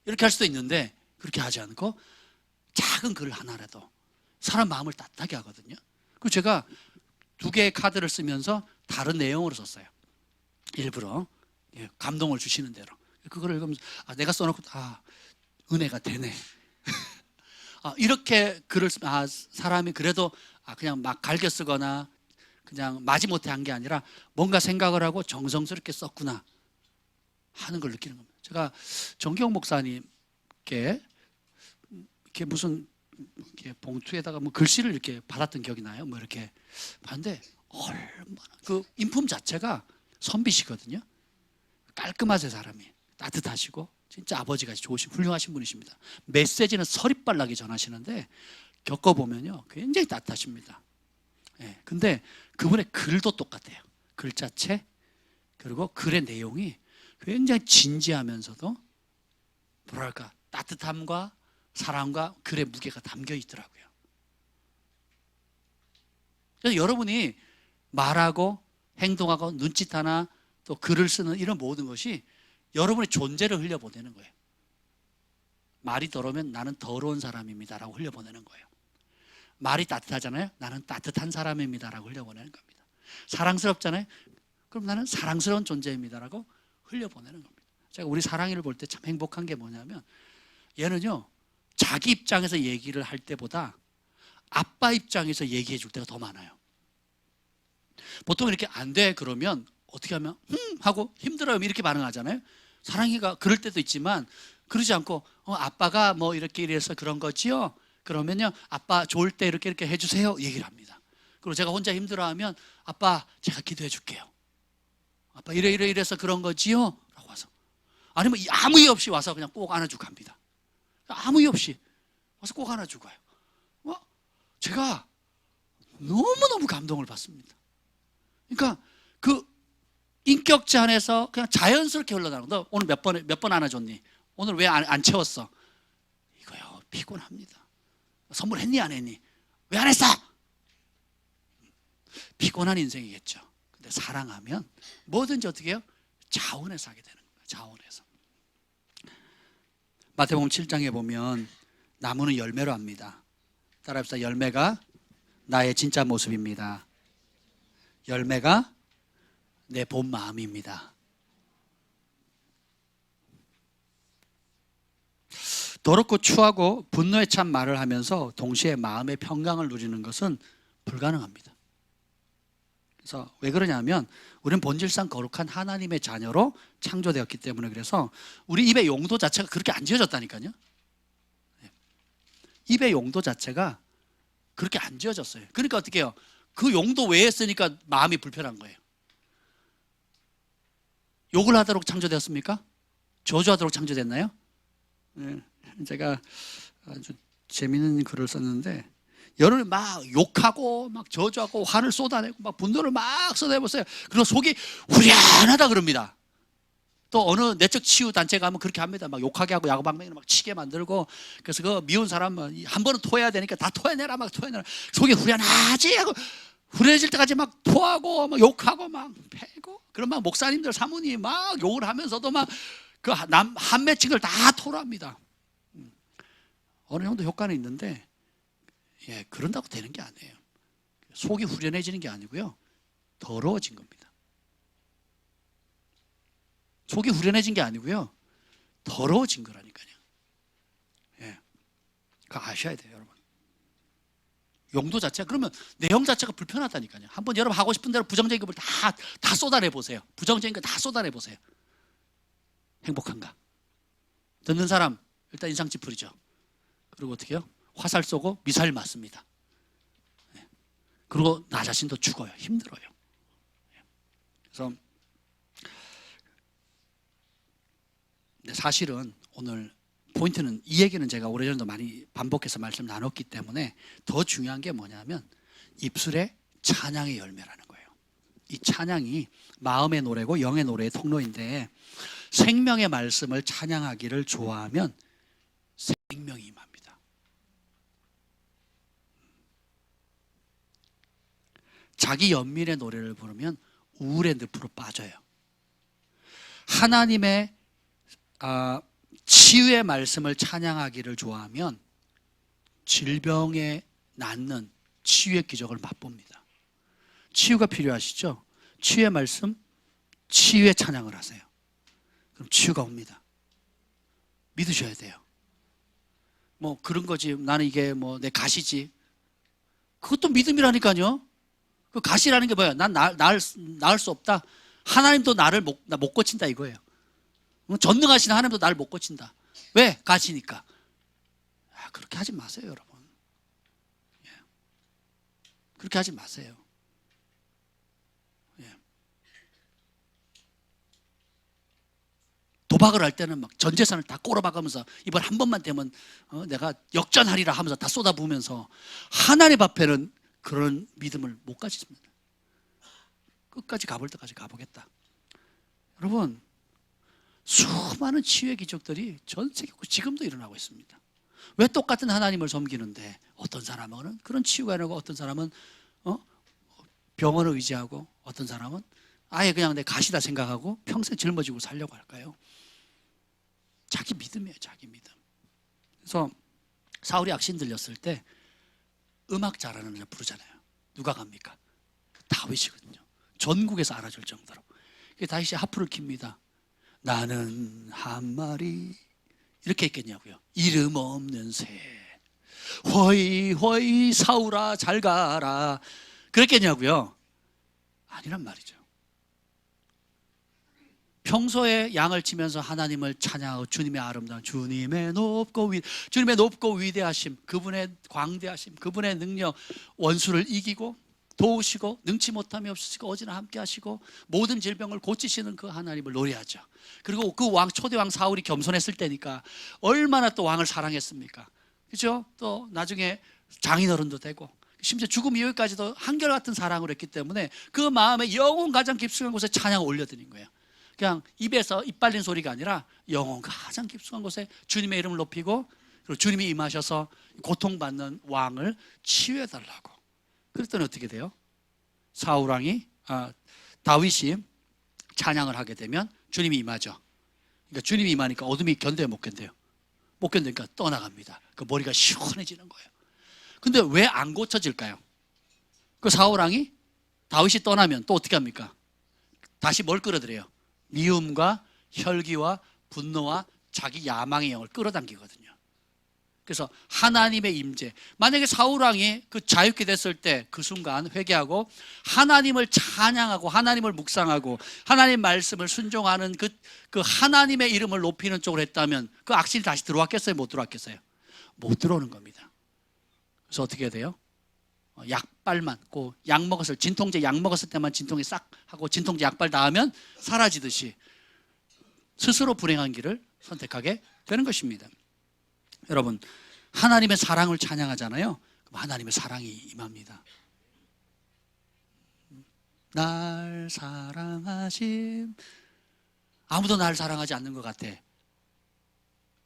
이렇게 할 수도 있는데 그렇게 하지 않고 작은 글 하나라도 사람 마음을 따뜻하게 하거든요. 그리고 제가 2개의 카드를 쓰면서 다른 내용으로 썼어요. 일부러 감동을 주시는 대로. 그걸 읽으면서 내가 써놓고 은혜가 되네. 이렇게 글을 쓰면 사람이 그래도 그냥 막 갈겨 쓰거나 그냥 마지못해 한 게 아니라 뭔가 생각을 하고 정성스럽게 썼구나 하는 걸 느끼는 겁니다. 제가 정기영 목사님께 이렇게 무슨 이렇게 봉투에다가 뭐 글씨를 이렇게 받았던 기억이 나요. 뭐 이렇게 봤는데 얼마나 그 인품 자체가 선비시거든요. 깔끔하세요. 사람이 따뜻하시고 진짜 아버지같이 좋으신 훌륭하신 분이십니다. 메시지는 서립발나게 전하시는데 겪어보면요 굉장히 따뜻하십니다. 근데 그분의 글도 똑같아요. 글자체 그리고 글의 내용이 굉장히 진지하면서도 뭐랄까 따뜻함과 사랑과 글의 무게가 담겨 있더라고요. 그래서 여러분이 말하고 행동하고 눈짓 하나 또 글을 쓰는 이런 모든 것이 여러분의 존재를 흘려보내는 거예요. 말이 더러우면 나는 더러운 사람입니다 라고 흘려보내는 거예요. 말이 따뜻하잖아요. 나는 따뜻한 사람입니다라고 흘려보내는 겁니다. 사랑스럽잖아요. 그럼 나는 사랑스러운 존재입니다라고 흘려보내는 겁니다. 제가 우리 사랑이를 볼 때 참 행복한 게 뭐냐면 얘는요 자기 입장에서 얘기를 할 때보다 아빠 입장에서 얘기해 줄 때가 더 많아요. 보통 이렇게 안 돼 그러면 어떻게 하면 하고 힘들어요 이렇게 반응하잖아요. 사랑이가 그럴 때도 있지만 그러지 않고 아빠가 뭐 이렇게 이래서 그런 거지요. 그러면요 아빠 좋을 때 이렇게 해주세요 얘기를 합니다. 그리고 제가 혼자 힘들어하면 아빠 제가 기도해 줄게요. 아빠 이래서 그런 거지요 라고 와서, 아니면 아무 이유 없이 와서 그냥 꼭 안아주고 갑니다. 아무 이유 없이 와서 꼭 안아주고 가요. 제가 너무너무 감동을 받습니다. 그러니까 그 인격체 안에서 그냥 자연스럽게 흘러나오는 거. 너 오늘 몇 번 안아줬니? 오늘 왜 안 채웠어? 이거요 피곤합니다. 선물했니 안 했니? 왜 안 했어? 피곤한 인생이겠죠. 근데 사랑하면 뭐든지 어떻게 해요? 자원해서 하게 되는 거예요. 자원해서. 마태복음 7장에 보면 나무는 열매로 합니다. 따라합시다. 열매가 나의 진짜 모습입니다. 열매가 내 본 마음입니다. 더럽고 추하고 분노에 찬 말을 하면서 동시에 마음의 평강을 누리는 것은 불가능합니다. 그래서 왜 그러냐면 우리는 본질상 거룩한 하나님의 자녀로 창조되었기 때문에, 그래서 우리 입의 용도 자체가 그렇게 안 지어졌다니까요. 입의 용도 자체가 그렇게 안 지어졌어요. 그러니까 어떻게 해요? 그 용도 외에 쓰니까 마음이 불편한 거예요. 욕을 하도록 창조되었습니까? 저주하도록 창조됐나요? 제가 아주 재미있는 글을 썼는데 여러분이 막 욕하고 막 저주하고 화를 쏟아내고 막 분노를 막 쏟아내보세요. 그리고 속이 후련하다 그럽니다. 또 어느 내적 치유 단체 가면 그렇게 합니다. 막 욕하게 하고 야구방망이를 막 치게 만들고, 그래서 그 미운 사람은 한 번은 토해야 되니까 다 토해내라 막 토해내라. 속이 후련하지 하고 후련해질 때까지 막 토하고 막 욕하고 막 패고, 그럼 막 목사님들 사모님 막 욕을 하면서도 막 그 한 맺힌 걸 다 토로합니다. 어느 정도 효과는 있는데 그런다고 되는 게 아니에요. 속이 후련해지는 게 아니고요, 더러워진 겁니다. 속이 후련해진 게 아니고요, 더러워진 거라니까요. 그거 아셔야 돼요, 여러분. 용도 자체가, 그러면 내용 자체가 불편하다니까요. 한번 여러분 하고 싶은 대로 부정적인 걸 다 쏟아내 보세요. 부정적인 거 다 쏟아내 보세요. 행복한가? 듣는 사람 일단 인상 찌푸리죠. 그리고 어떻게 해요? 화살 쏘고 미사일 맞습니다. 그리고 나 자신도 죽어요. 힘들어요. 그래서 사실은 오늘 포인트는, 이 얘기는 제가 오래전에도 많이 반복해서 말씀 나눴기 때문에 더 중요한 게 뭐냐면 입술의 찬양의 열매라는 거예요. 이 찬양이 마음의 노래고 영의 노래의 통로인데, 생명의 말씀을 찬양하기를 좋아하면 생명이 임합니다. 자기 연민의 노래를 부르면 우울의 늪으로 빠져요. 하나님의 치유의 말씀을 찬양하기를 좋아하면 질병에 낫는 치유의 기적을 맛봅니다. 치유가 필요하시죠? 치유의 말씀, 치유의 찬양을 하세요. 그럼 치유가 옵니다. 믿으셔야 돼요. 뭐 그런 거지, 나는 이게 뭐 내 가시지, 그것도 믿음이라니까요. 그 가시라는 게 뭐예요? 난 나을 수 없다. 하나님도 나를 못 고친다 이거예요. 전능하신 하나님도 나를 못 고친다. 왜? 가시니까. 그렇게 하지 마세요, 여러분. 그렇게 하지 마세요. 도박을 할 때는 막 전 재산을 다 꼬라박으면서 이번 한 번만 되면 내가 역전하리라 하면서 다 쏟아부으면서, 하나님 앞에는 그런 믿음을 못 가지십니다. 끝까지 가볼 때까지 가보겠다. 여러분, 수많은 치유의 기적들이 전 세계 지금도 일어나고 있습니다. 왜 똑같은 하나님을 섬기는데 어떤 사람은 그런 치유가 일어나고, 어떤 사람은 병원을 의지하고, 어떤 사람은 아예 그냥 내 가시다 생각하고 평생 짊어지고 살려고 할까요? 자기 믿음이에요, 자기 믿음. 그래서 사울이 악신 들렸을 때 음악 잘하는 여자 부르잖아요. 누가 갑니까? 다윗이거든요. 전국에서 알아줄 정도로. 다윗이 하프를 킵니다. 나는 한 마리, 이렇게 했겠냐고요. 이름 없는 새, 허이 허이 사울아 잘 가라, 그랬겠냐고요. 아니란 말이죠. 평소에 양을 치면서 하나님을 찬양하고 주님의 아름다운, 주님의 높고 위대하심, 그분의 광대하심, 그분의 능력, 원수를 이기고 도우시고 능치 못함이 없으시고 어지나 함께 하시고 모든 질병을 고치시는 그 하나님을 노래하죠. 그리고 그 왕, 초대왕 사울이 겸손했을 때니까 얼마나 또 왕을 사랑했습니까? 그렇죠? 또 나중에 장인어른도 되고 심지어 죽음 이후까지도 한결같은 사랑을 했기 때문에 그 마음에 영혼 가장 깊숙한 곳에 찬양을 올려드린 거예요. 그냥 입에서 입 발린 소리가 아니라 영혼 가장 깊숙한 곳에 주님의 이름을 높이고, 그리고 주님이 임하셔서 고통받는 왕을 치유해달라고. 그랬더니 어떻게 돼요? 다윗이 찬양을 하게 되면 주님이 임하죠. 그러니까 주님이 임하니까 어둠이 견뎌요, 못 견뎌요? 못 견디니까 떠나갑니다. 그 머리가 시원해지는 거예요. 근데 왜 안 고쳐질까요? 그 사울왕이 다윗이 떠나면 또 어떻게 합니까? 다시 뭘 끌어들여요? 미움과 혈기와 분노와 자기 야망의 영을 끌어당기거든요. 그래서 하나님의 임재, 만약에 사울왕이 그 자유케 됐을 때 그 순간 회개하고 하나님을 찬양하고 하나님을 묵상하고 하나님 말씀을 순종하는 그 하나님의 이름을 높이는 쪽으로 했다면 그 악신이 다시 들어왔겠어요? 못 들어왔겠어요? 못 들어오는 겁니다. 그래서 어떻게 해야 돼요? 약발만, 약 먹었을, 진통제 약 먹었을 때만 진통이 싹 하고 진통제 약발 닿으면 사라지듯이 스스로 불행한 길을 선택하게 되는 것입니다. 여러분, 하나님의 사랑을 찬양하잖아요. 그럼 하나님의 사랑이 임합니다. 날 사랑하심. 아무도 날 사랑하지 않는 것 같아.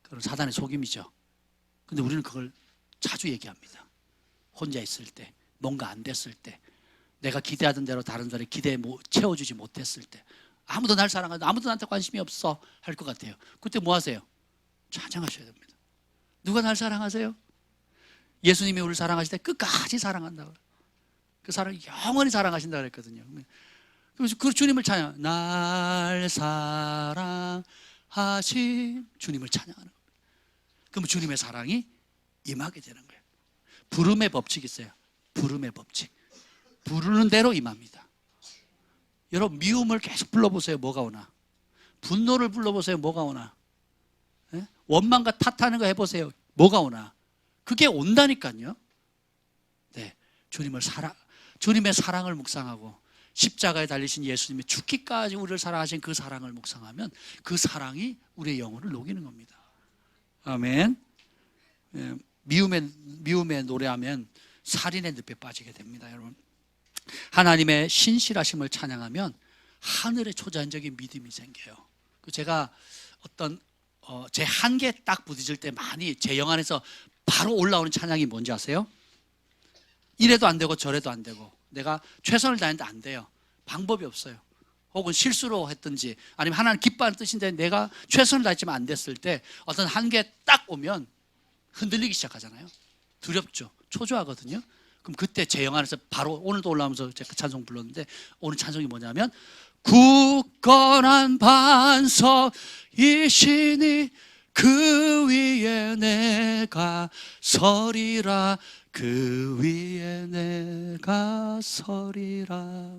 그건 사단의 속임이죠. 근데 우리는 그걸 자주 얘기합니다. 혼자 있을 때, 뭔가 안 됐을 때, 내가 기대하던 대로 다른 사람이 채워주지 못했을 때, 아무도 날 사랑하지, 아무도 나한테 관심이 없어 할 것 같아요. 그때 뭐 하세요? 찬양하셔야 됩니다. 누가 날 사랑하세요? 예수님이 우리를 사랑하실 때 끝까지 사랑한다고요. 그 사랑 영원히 사랑하신다고 그랬거든요. 그래서 그 주님을 찬양, 날 사랑하신 주님을 찬양하는 겁니다. 그러면 주님의 사랑이 임하게 되는 거예요. 부름의 법칙이 있어요. 부름의 법칙. 부르는 대로 임합니다. 여러분, 미움을 계속 불러보세요. 뭐가 오나? 분노를 불러보세요. 뭐가 오나? 네? 원망과 탓하는 거 해보세요. 뭐가 오나? 그게 온다니까요. 네, 주님의 사랑을 묵상하고 십자가에 달리신 예수님이 죽기까지 우리를 사랑하신 그 사랑을 묵상하면 그 사랑이 우리의 영혼을 녹이는 겁니다. 아멘. 네, 미움에 노래하면 살인의 늪에 빠지게 됩니다. 여러분, 하나님의 신실하심을 찬양하면 하늘의 초자연적인 믿음이 생겨요. 제가 제 한계에 딱 부딪힐 때 많이 제 영 안에서 바로 올라오는 찬양이 뭔지 아세요? 이래도 안 되고 저래도 안 되고 내가 최선을 다했는데 안 돼요. 방법이 없어요. 혹은 실수로 했든지 아니면 하나님 기뻐하는 뜻인데 내가 최선을 다했지만 안 됐을 때 어떤 한계에 딱 오면 흔들리기 시작하잖아요. 두렵죠. 초조하거든요. 그럼 그때 제 영 안에서 바로 오늘도 올라오면서 제가 그 찬송 불렀는데 오늘 찬송이 뭐냐면 굳건한 반석이시니 그 위에 내가 서리라, 그 위에 내가 서리라.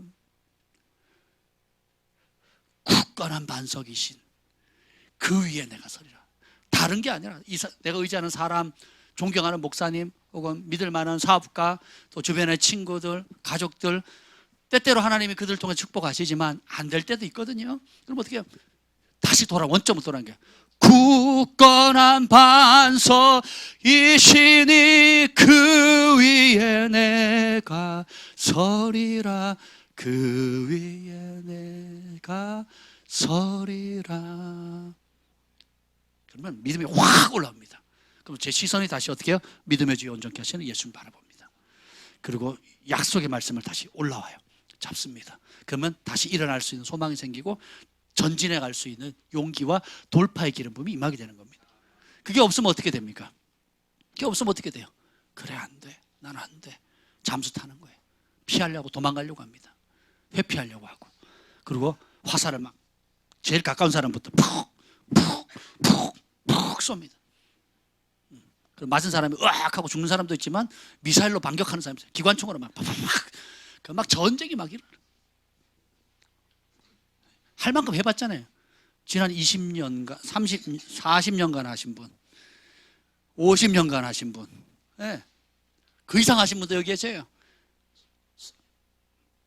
굳건한 반석이신 그 위에 내가 서리라. 다른 게 아니라 내가 의지하는 사람, 존경하는 목사님 혹은 믿을 만한 사업가, 또 주변의 친구들, 가족들, 때때로 하나님이 그들을 통해 축복하시지만 안 될 때도 있거든요. 그럼 어떻게 해요? 다시 원점으로 돌아가는 거예요. 굳건한 반석이시니 그 위에 내가 서리라, 그 위에 내가 서리라. 그러면 믿음이 확 올라옵니다. 그럼 제 시선이 다시 어떻게 해요? 믿음의 주에 온전케 하시는 예수님 바라봅니다. 그리고 약속의 말씀을 다시 올라와요. 잡습니다. 그러면 다시 일어날 수 있는 소망이 생기고 전진해 갈 수 있는 용기와 돌파의 기름 부음이 임하게 되는 겁니다. 그게 없으면 어떻게 됩니까? 그게 없으면 어떻게 돼요? 그래, 안 돼. 나는 안 돼. 잠수 타는 거예요. 피하려고 도망가려고 합니다. 회피하려고 하고. 그리고 화살을 막 제일 가까운 사람부터 푹 쏩니다. 그럼 맞은 사람이 으악 하고 죽는 사람도 있지만 미사일로 반격하는 사람이 있어요. 기관총으로 막 전쟁이 막 일어나. 할 만큼 해봤잖아요. 지난 20년간, 40년간 하신 분, 50년간 하신 분, 네. 그 이상 하신 분도 여기 계세요.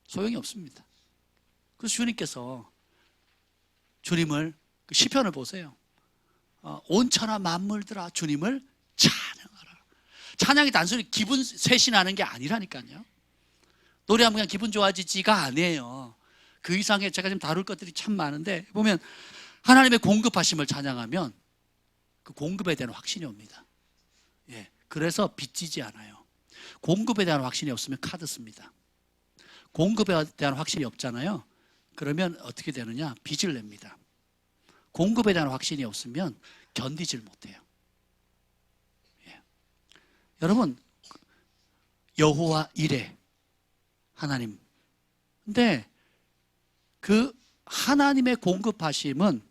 소용이 없습니다. 그래서 주님께서 주님을 그 시편을 보세요. 온 천하 만물들아 주님을 찬양하라. 찬양이 단순히 기분 쇄신하는 게 아니라니까요. 노래하면 그냥 기분 좋아지지가 아니에요. 그 이상의 제가 지금 다룰 것들이 참 많은데 보면 하나님의 공급하심을 찬양하면 그 공급에 대한 확신이 옵니다. 예, 그래서 빚지지 않아요. 공급에 대한 확신이 없으면 카드 씁니다. 공급에 대한 확신이 없잖아요. 그러면 어떻게 되느냐? 빚을 냅니다. 공급에 대한 확신이 없으면 견디질 못해요. 예. 여러분, 여호와 이레 하나님. 근데 그 하나님의 공급하심은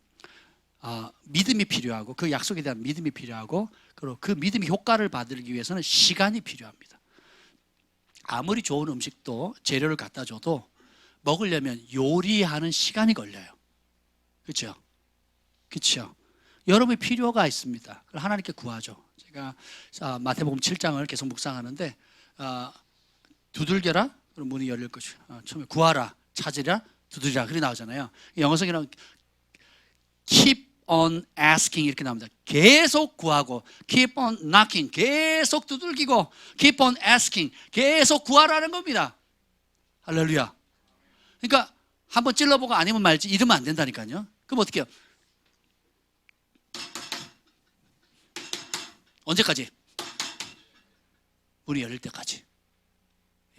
믿음이 필요하고 그 약속에 대한 믿음이 필요하고 그리고 그 믿음의 효과를 받기 위해서는 시간이 필요합니다. 아무리 좋은 음식도 재료를 갖다 줘도 먹으려면 요리하는 시간이 걸려요. 그렇죠? 그렇죠? 여러분의 필요가 있습니다. 그걸 하나님께 구하죠. 제가 마태복음 7장을 계속 묵상하는데 두들겨라 그럼 문이 열릴 것이요. 처음에 구하라 찾으라 두드리라 그렇게 나오잖아요. 영어성에는 keep on asking 이렇게 나옵니다. 계속 구하고 keep on knocking 계속 두들기고 keep on asking 계속 구하라는 겁니다. 할렐루야. 그러니까 한번 찔러보고 아니면 말지 이러면 안 된다니까요. 그럼 어떻게 해요? 언제까지? 문이 열릴 때까지.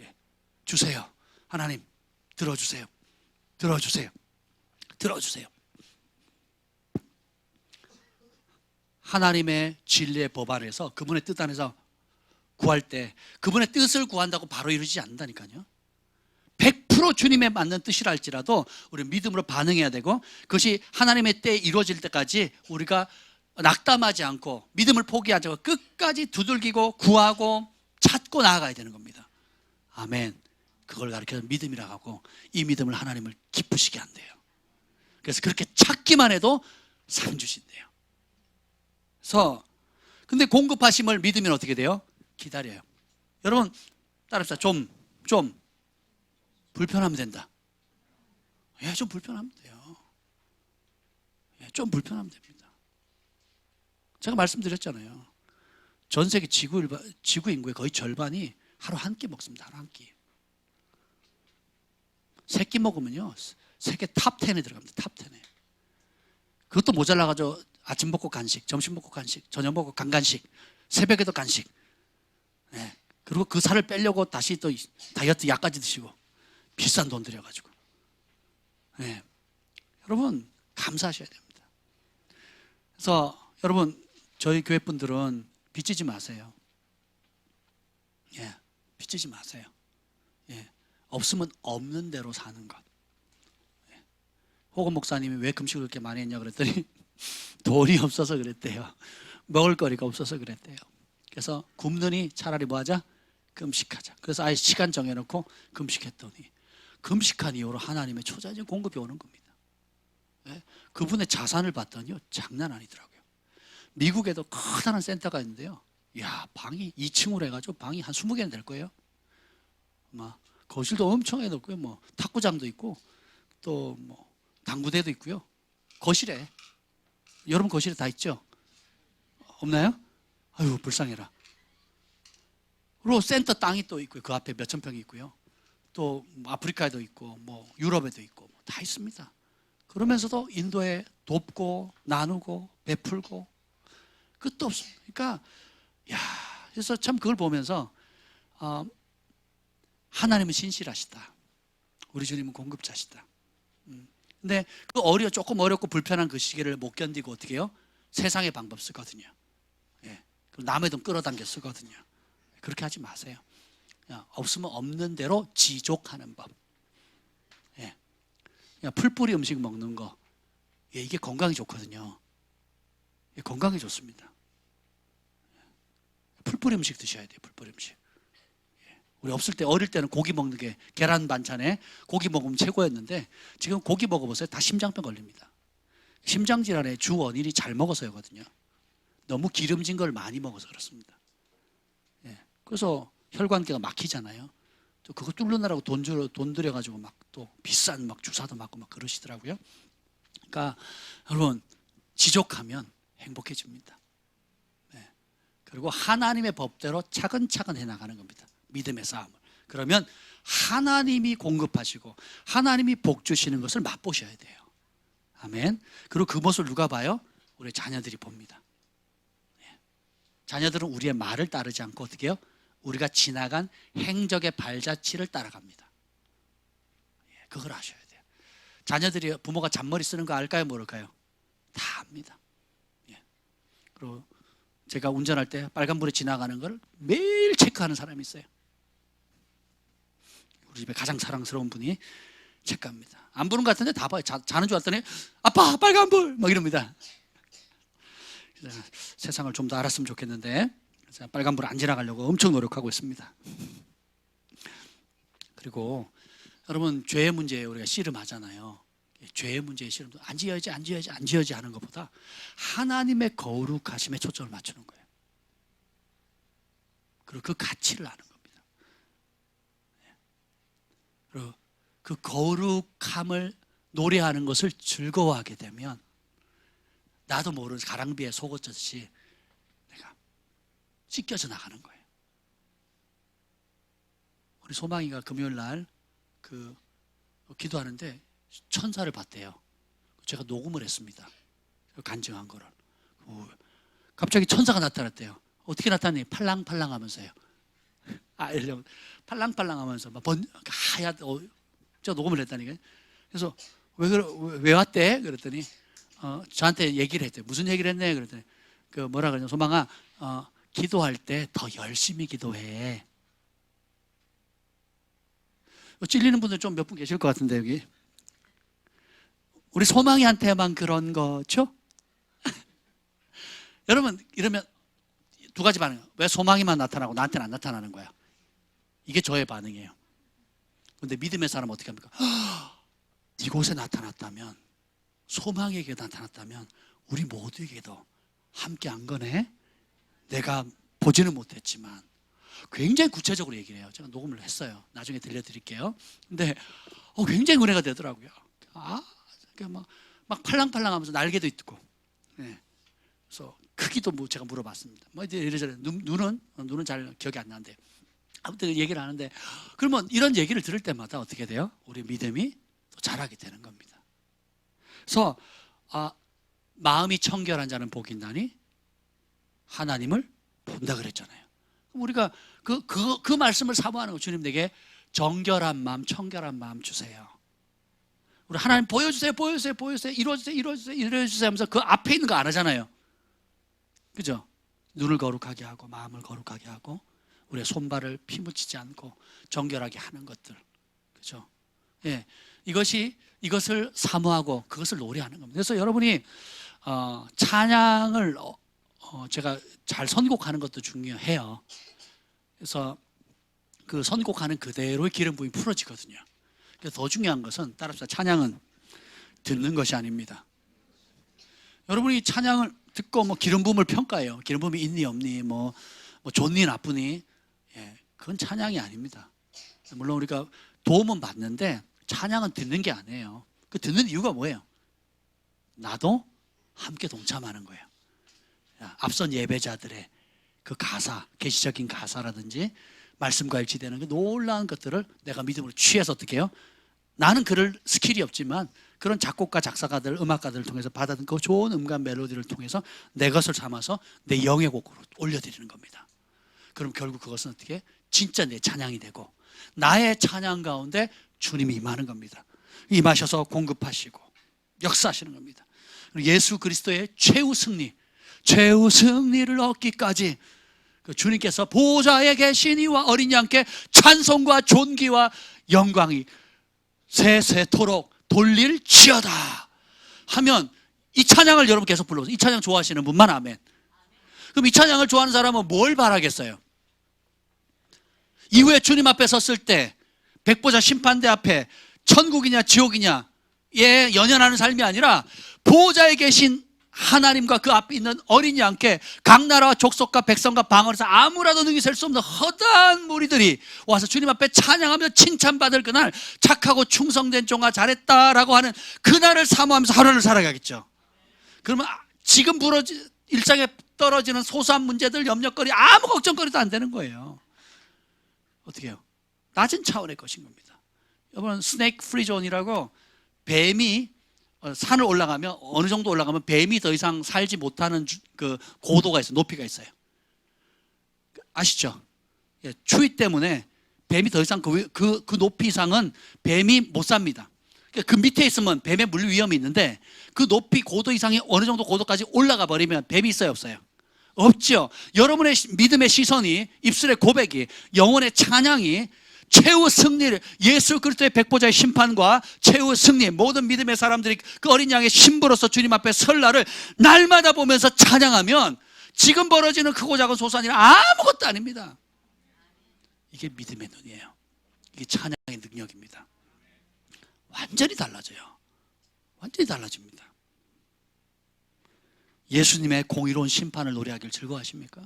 예. 주세요. 하나님 들어주세요. 들어주세요. 들어주세요. 하나님의 진리의 법 안에서 그분의 뜻 안에서 구할 때 그분의 뜻을 구한다고 바로 이루지 않는다니까요. 100% 주님의 맞는 뜻이라 할지라도 우리 믿음으로 반응해야 되고 그것이 하나님의 때에 이루어질 때까지 우리가 낙담하지 않고 믿음을 포기하지 않고 끝까지 두들기고 구하고 찾고 나아가야 되는 겁니다. 아멘. 그걸 가르쳐서 믿음이라고 하고 이 믿음을 하나님을 기쁘시게 한대요. 그래서 그렇게 찾기만 해도 상 주신대요. 그래서 근데 공급하심을 믿으면 어떻게 돼요? 기다려요. 여러분 따라합시다. 좀 불편하면 된다. 예, 좀 불편하면 돼요. 예, 좀 불편하면 됩니다. 제가 말씀드렸잖아요. 전 세계 지구 인구의 거의 절반이 하루 한 끼 먹습니다. 하루 한 끼. 세 끼 먹으면요. 세계 탑 10에 들어갑니다. 탑 10에. 그것도 모자라가지고 아침 먹고 간식, 점심 먹고 간식, 저녁 먹고 간간식, 새벽에도 간식. 네. 그리고 그 살을 빼려고 다시 또 다이어트 약까지 드시고 비싼 돈 들여가지고. 네. 여러분 감사하셔야 됩니다. 그래서 여러분 저희 교회 분들은 빚지지 마세요. 예, 빚지지 마세요. 예, 없으면 없는 대로 사는 것. 예. 호건 목사님이 왜 금식을 그렇게 많이 했냐 그랬더니 돈이 없어서 그랬대요. 먹을 거리가 없어서 그랬대요. 그래서 굶느니 차라리 뭐 하자? 금식하자. 그래서 아예 시간 정해놓고 금식했더니 금식한 이후로 하나님의 초자적인 공급이 오는 겁니다. 예? 그분의 자산을 봤더니요 장난 아니더라고요. 미국에도 커다란 센터가 있는데요. 야, 방이 2층으로 해가지고 방이 한 20개는 될 거예요. 막 거실도 엄청 해놓고요. 뭐 탁구장도 있고 또 뭐 당구대도 있고요. 거실에 여러분 거실에 다 있죠? 없나요? 아유 불쌍해라. 그리고 센터 땅이 또 있고요. 그 앞에 몇천 평이 있고요. 또 아프리카에도 있고 뭐 유럽에도 있고 다 있습니다. 그러면서도 인도에 돕고 나누고 베풀고 끝도 없습니다. 그러니까 그래서 참 그걸 보면서 하나님은 신실하시다. 우리 주님은 공급자시다. 근데 그 조금 어렵고 불편한 그 시기를 못 견디고 어떻게 해요? 세상의 방법 쓰거든요. 예. 남의 돈 끌어당겨 쓰거든요. 그렇게 하지 마세요. 없으면 없는 대로 지족하는 법. 예. 풀뿌리 음식 먹는 거, 이게 건강에 좋거든요. 건강에 좋습니다. 풀뿌리 음식 드셔야 돼요. 풀뿌리 음식. 우리 없을 때, 어릴 때는 고기 먹는 게, 계란 반찬에 고기 먹으면 최고였는데 지금 고기 먹어보세요. 다 심장병 걸립니다. 심장질환의 주 원인이 잘 먹어서였거든요. 너무 기름진 걸 많이 먹어서 그렇습니다. 그래서 혈관계가 막히잖아요. 또 그거 뚫느라고 돈 들여가지고 막 또 비싼 막 주사도 맞고 막 그러시더라고요. 그러니까 여러분, 지족하면 행복해집니다. 그리고 하나님의 법대로 차근차근 해나가는 겁니다. 믿음의 싸움을. 그러면 하나님이 공급하시고 하나님이 복 주시는 것을 맛보셔야 돼요. 아멘. 그리고 그 모습을 누가 봐요? 우리 자녀들이 봅니다. 자녀들은 우리의 말을 따르지 않고 어떻게 해요? 우리가 지나간 행적의 발자취를 따라갑니다. 그걸 아셔야 돼요. 자녀들이 부모가 잔머리 쓰는 거 알까요? 모를까요? 다 압니다. 그리고 제가 운전할 때 빨간불에 지나가는 걸 매일 체크하는 사람이 있어요. 우리 집에 가장 사랑스러운 분이 체크합니다. 안 보는 것 같은데 다 봐요. 자는 줄 알았더니 아빠 빨간불 막 이럽니다. 세상을 좀 더 알았으면 좋겠는데 빨간불 안 지나가려고 엄청 노력하고 있습니다. 그리고 여러분, 죄의 문제에 우리가 씨름하잖아요. 죄의 문제에 씨름, 안 지어야지 하는 것보다 하나님의 거룩하심에 초점을 맞추는 거예요. 그리고 그 가치를 아는 겁니다. 그리고 그 거룩함을 노래하는 것을 즐거워하게 되면 나도 모르는 가랑비에 속옷젖듯이 내가 찢겨져 나가는 거예요. 우리 소망이가 금요일 날 기도하는데 천사를 봤대요. 제가 녹음을 했습니다. 간증한 거를. 갑자기 천사가 나타났대요. 어떻게 나타났니? 팔랑팔랑 하면서요. 팔랑팔랑 하면서 막 제가 녹음을 했다니까요. 그래서 왜 왔대? 그랬더니 저한테 얘기를 했대요. 무슨 얘기를 했네? 그랬더니 뭐라 그러냐, 소망아, 기도할 때 더 열심히 기도해. 찔리는 분들 좀 몇 분 계실 것 같은데, 여기 우리 소망이한테만 그런 거죠? 여러분, 이러면 두 가지 반응. 왜 소망이만 나타나고 나한테는 안 나타나는 거야? 이게 저의 반응이에요. 근데 믿음의 사람은 어떻게 합니까? 이곳에 나타났다면, 소망에게 나타났다면 우리 모두에게도 함께 한 거네. 내가 보지는 못했지만. 굉장히 구체적으로 얘기를 해요. 제가 녹음을 했어요. 나중에 들려드릴게요. 근데 굉장히 은혜가 되더라고요. 막 팔랑팔랑하면서 날개도 있고. 그래서 크기도 제가 물어봤습니다. 이래저래. 눈은 잘 기억이 안 나는데 아무튼 얘기를 하는데, 그러면 이런 얘기를 들을 때마다 어떻게 돼요? 우리 믿음이 또 자라게 되는 겁니다. 그래서 마음이 청결한 자는 복이 있나니 하나님을 본다 그랬잖아요. 우리가 그 말씀을 사모하는 거, 주님 내게 정결한 마음, 청결한 마음 주세요. 우리 하나님 보여주세요, 이루어주세요 하면서 그 앞에 있는 거 안 하잖아요. 그죠? 눈을 거룩하게 하고 마음을 거룩하게 하고 우리의 손발을 피 묻히지 않고 정결하게 하는 것들, 그죠? 이것을 사모하고 그것을 노래하는 겁니다. 그래서 여러분이 찬양을 제가 잘 선곡하는 것도 중요해요. 그래서 그 선곡하는 그대로의 기름 부음이 풀어지거든요. 그래서 더 중요한 것은, 따라합시다. 찬양은 듣는 것이 아닙니다. 여러분이 찬양을 듣고 기름 부음을 평가해요. 기름 부음이 있니 없니, 좋니 나쁘니, 그건 찬양이 아닙니다. 물론 우리가 도움은 받는데 찬양은 듣는 게 아니에요. 그 듣는 이유가 뭐예요? 나도 함께 동참하는 거예요. 앞선 예배자들의 그 가사, 계시적인 가사라든지 말씀과 일치되는 그 놀라운 것들을 내가 믿음으로 취해서 어떻게 해요? 나는 그럴 스킬이 없지만 그런 작곡가, 작사가들, 음악가들을 통해서 받아든 그 좋은 음감 멜로디를 통해서 내 것을 삼아서 내 영의 곡으로 올려드리는 겁니다. 그럼 결국 그것은 어떻게? 진짜 내 찬양이 되고 나의 찬양 가운데 주님이 임하는 겁니다. 임하셔서 공급하시고 역사하시는 겁니다. 예수 그리스도의 최후 승리를 얻기까지 그 주님께서 보좌에 계신 이와 어린 양께 찬송과 존귀와 영광이 세세토록 돌릴지어다 하면 이 찬양을 여러분 계속 불러보세요. 이 찬양 좋아하시는 분만 아멘. 그럼 이 찬양을 좋아하는 사람은 뭘 바라겠어요? 이후에 주님 앞에 섰을 때 백보자 심판대 앞에 천국이냐 지옥이냐 예 연연하는 삶이 아니라 보좌에 계신 하나님과 그 앞에 있는 어린 양께 각 나라와 족속과 백성과 방언에서 아무라도 능히 셀 수 없는 허다한 무리들이 와서 주님 앞에 찬양하며 칭찬받을 그날, 착하고 충성된 종아 잘했다라고 하는 그날을 사모하면서 하루를 살아가겠죠. 그러면 지금 일상에 떨어지는 소소한 문제들, 염려거리 아무 걱정거리도 안 되는 거예요. 어떻게 해요? 낮은 차원의 것인 겁니다. 여러분 스네이크 프리 존이라고 뱀이 산을 올라가면 어느 정도 올라가면 뱀이 더 이상 살지 못하는 그 고도가 있어요. 높이가 있어요. 아시죠? 예, 추위 때문에 뱀이 더 이상 그 높이 이상은 뱀이 못 삽니다. 그 밑에 있으면 뱀에 물릴 위험이 있는데 그 높이 고도 이상이 어느 정도 고도까지 올라가 버리면 뱀이 있어요, 없어요? 없죠. 여러분의 믿음의 시선이, 입술의 고백이, 영혼의 찬양이 최후 승리를, 예수 그리스도의 백보자의 심판과 최후 승리, 모든 믿음의 사람들이 그 어린 양의 신부로서 주님 앞에 설 날을 날마다 보면서 찬양하면 지금 벌어지는 크고 작은 소소한 일 아무것도 아닙니다. 이게 믿음의 눈이에요. 이게 찬양의 능력입니다. 완전히 달라져요. 완전히 달라집니다. 예수님의 공의로운 심판을 노래하길 즐거워하십니까?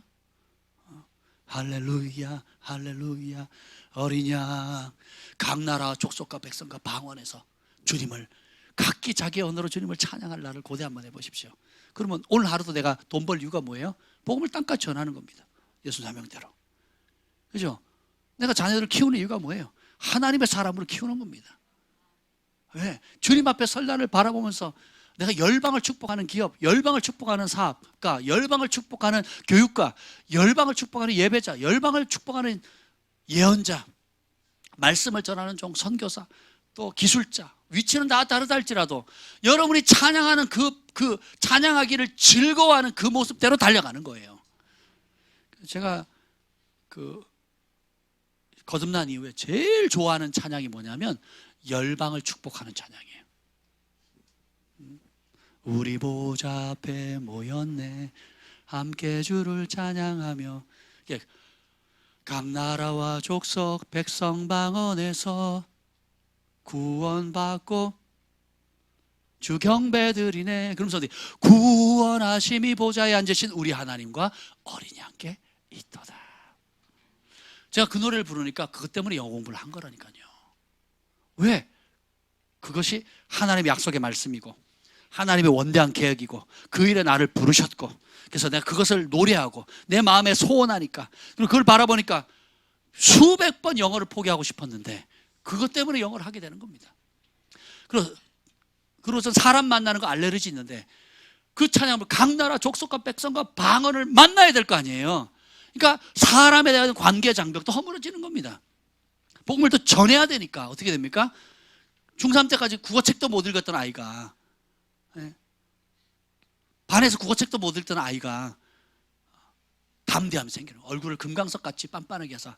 할렐루야 할렐루야 어린 양 각 나라 족속과 백성과 방언에서 주님을 각기 자기 언어로 주님을 찬양할 날을 고대 한번 해보십시오. 그러면 오늘 하루도 내가 돈 벌 이유가 뭐예요? 복음을 땅까지 전하는 겁니다. 예수 사명대로. 그죠? 내가 자녀들을 키우는 이유가 뭐예요? 하나님의 사람으로 키우는 겁니다. 왜? 주님 앞에 설 날을 바라보면서 내가 열방을 축복하는 기업, 열방을 축복하는 사업가, 열방을 축복하는 교육가, 열방을 축복하는 예배자, 열방을 축복하는 예언자, 말씀을 전하는 종, 선교사, 또 기술자, 위치는 다 다르다 할지라도 여러분이 찬양하는 그 찬양하기를 즐거워하는 그 모습대로 달려가는 거예요. 제가 거듭난 이후에 제일 좋아하는 찬양이 뭐냐면 열방을 축복하는 찬양이에요. 우리 보좌 앞에 모였네 함께 주를 찬양하며, 각 나라와 족속 백성 방언에서 구원받고 주 경배드리네. 그러면서 구원하심이 보좌에 앉으신 우리 하나님과 어린 양께 있도다. 제가 그 노래를 부르니까 그것 때문에 영어 공부를 한 거라니까요. 왜? 그것이 하나님의 약속의 말씀이고 하나님의 원대한 계획이고 그 일에 나를 부르셨고, 그래서 내가 그것을 노래하고 내 마음에 소원하니까, 그리고 그걸 바라보니까 수백 번 영어를 포기하고 싶었는데 그것 때문에 영어를 하게 되는 겁니다. 그리고서 사람 만나는 거 알레르기 있는데 그 찬양을 각 나라 족속과 백성과 방언을 만나야 될 거 아니에요. 그러니까 사람에 대한 관계 장벽도 허물어지는 겁니다. 복음을 또 전해야 되니까 어떻게 됩니까? 중3 때까지 국어책도 못 읽었던 아이가, 반에서 국어책도 못 읽던 아이가 담대함이 생기는 거예요. 얼굴을 금강석같이 빤빤하게 해서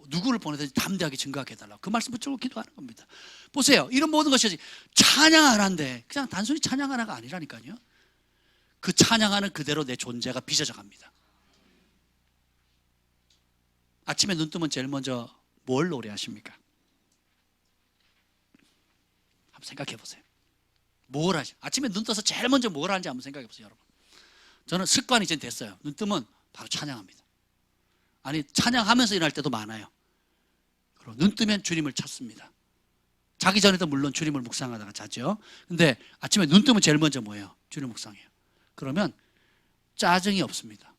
누구를 보내든지 담대하게 증거하게 해달라고 그 말씀 붙들고 기도하는 겁니다. 보세요. 이런 모든 것이 찬양 하나인데 그냥 단순히 찬양 하나가 아니라니까요. 그 찬양하는 그대로 내 존재가 빚어져 갑니다. 아침에 눈 뜨면 제일 먼저 뭘 노래하십니까? 한번 생각해 보세요. 뭘 하지? 아침에 눈 떠서 제일 먼저 뭘 하는지 한번 생각해 보세요, 여러분. 저는 습관이 이제 됐어요. 눈 뜨면 바로 찬양합니다. 아니, 찬양하면서 일어날 때도 많아요. 그리고 눈 뜨면 주님을 찾습니다. 자기 전에도 물론 주님을 묵상하다가 자죠. 근데 아침에 눈 뜨면 제일 먼저 뭐예요? 주님 묵상해요. 그러면 짜증이 없습니다.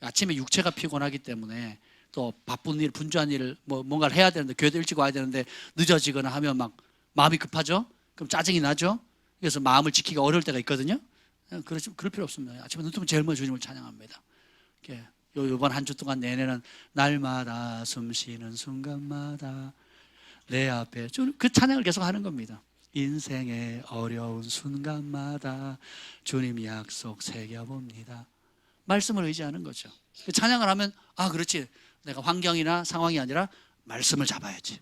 아침에 육체가 피곤하기 때문에 또 바쁜 일, 분주한 일을 뭔가를 해야 되는데 교회도 일찍 와야 되는데 늦어지거나 하면 막 마음이 급하죠. 그럼 짜증이 나죠. 그래서 마음을 지키기가 어려울 때가 있거든요. 그럴 필요 없습니다. 아침에 눈 뜨면 제일 먼저 주님을 찬양합니다. 이번 한 주 동안 내내는 날마다 숨 쉬는 순간마다 내 앞에 그 찬양을 계속 하는 겁니다. 인생의 어려운 순간마다 주님 약속 새겨봅니다. 말씀을 의지하는 거죠. 찬양을 하면 그렇지, 내가 환경이나 상황이 아니라 말씀을 잡아야지.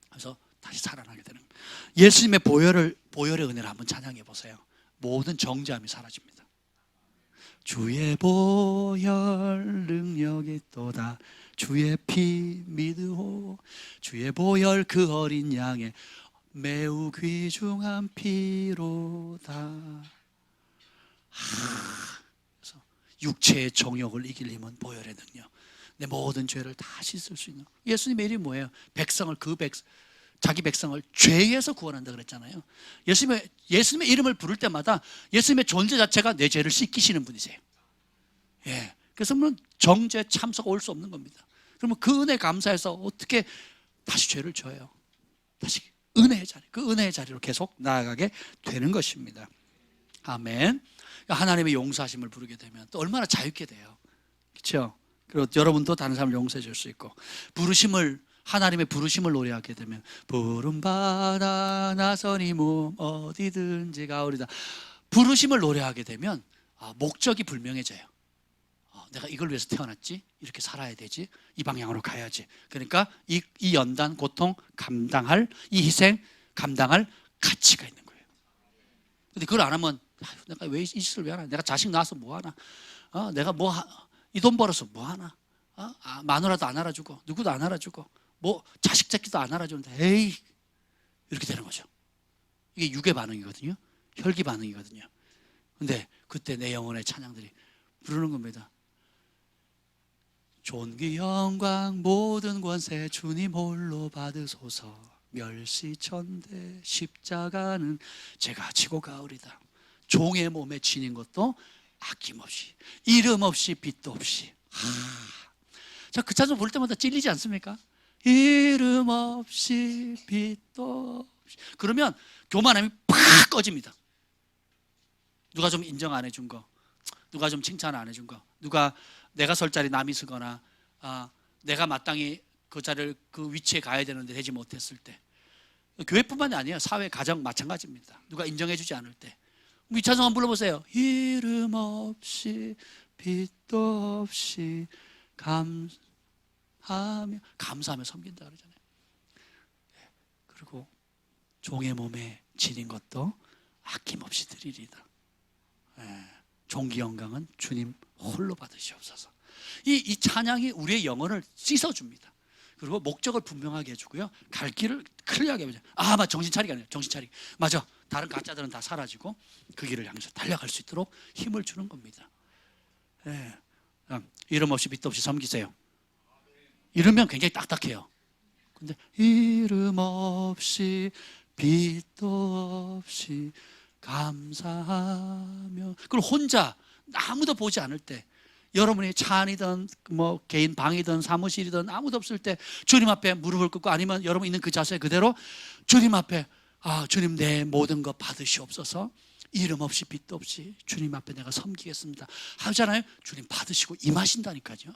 그래서 다시 살아나게 되는 거예요. 예수님의 보혈의 은혜를 한번 찬양해 보세요. 모든 정죄함이 사라집니다. 주의 보혈 능력이 있도다. 주의 피 믿으오. 주의 보혈 그 어린 양의 매우 귀중한 피로다. 그래서 육체의 정욕을 이길 힘은 보혈의 능력. 내 모든 죄를 다 씻을 수 있는. 예수님의 일이 뭐예요? 자기 백성을 죄에서 구원한다 그랬잖아요. 예수님의 이름을 부를 때마다 예수님의 존재 자체가 내 죄를 씻기시는 분이세요. 예. 그래서 정죄 참소가 올 수 없는 겁니다. 그러면 그 은혜 감사해서 어떻게 다시 죄를 져요? 다시 그 은혜의 자리로 계속 나아가게 되는 것입니다. 아멘. 하나님의 용서하심을 부르게 되면 또 얼마나 자유케 돼요. 그렇죠? 그리고 여러분도 다른 사람을 용서해 줄 수 있고, 하나님의 부르심을 노래하게 되면 부름받아 나서니 몸 어디든지 가오리다. 부르심을 노래하게 되면 목적이 불명해져요. 내가 이걸 위해서 태어났지, 이렇게 살아야 되지, 이 방향으로 가야지. 그러니까 이 연단 고통 감당할, 이 희생 감당할 가치가 있는 거예요. 근데 그걸 안 하면 내가 왜 이 짓을 왜 하나, 내가 자식 낳아서 뭐 하나, 내가 이 돈 벌어서 뭐 하나, 마누라도 안 알아주고 누구도 안 알아주고 자식 새끼도 안 알아주는데 에이, 이렇게 되는 거죠. 이게 육의 반응이거든요. 혈기 반응이거든요. 근데 그때 내 영혼의 찬양들이 부르는 겁니다. 존귀 영광 모든 권세 주님 홀로 받으소서. 멸시천대 십자가는 제가 지고 가오리다. 종의 몸에 지닌 것도 아낌없이, 이름 없이 빛도 없이. 자, 그 찬송 부를 때마다 찔리지 않습니까? 이름 없이 빛도 없이. 그러면 교만함이 팍 꺼집니다. 누가 좀 인정 안 해준 거, 누가 좀 칭찬 안 해준 거, 누가 내가 설 자리 남이 서거나 내가 마땅히 그 자리를 그 위치에 가야 되는데 되지 못했을 때, 교회뿐만이 아니에요. 사회, 가정 마찬가지입니다. 누가 인정해주지 않을 때 이 찬송 한번 불러보세요. 이름 없이 빛도 없이 감사하며 섬긴다 그러잖아요. 그리고 종의 몸에 지닌 것도 아낌없이 드리리다. 종기 영광은 주님 홀로 받으시옵소서. 이 찬양이 우리의 영혼을 씻어줍니다. 그리고 목적을 분명하게 해주고요, 갈 길을 클리어하게 해줘요. 맞아, 정신 차리기 아니에요. 정신 차리기. 맞아, 다른 가짜들은 다 사라지고 그 길을 향해서 달려갈 수 있도록 힘을 주는 겁니다. 이름 없이 빛도 없이 섬기세요. 이러면 굉장히 딱딱해요. 근데 이름 없이 빛도 없이 감사하며, 그리고 혼자 아무도 보지 않을 때, 여러분이 차 안이든 개인 방이든 사무실이든 아무도 없을 때 주님 앞에 무릎을 꿇고, 아니면 여러분 있는 그 자세 그대로 주님 앞에 주님 내 모든 것 받으시옵소서. 이름 없이 빛도 없이 주님 앞에 내가 섬기겠습니다 하잖아요. 주님 받으시고 임하신다니까요.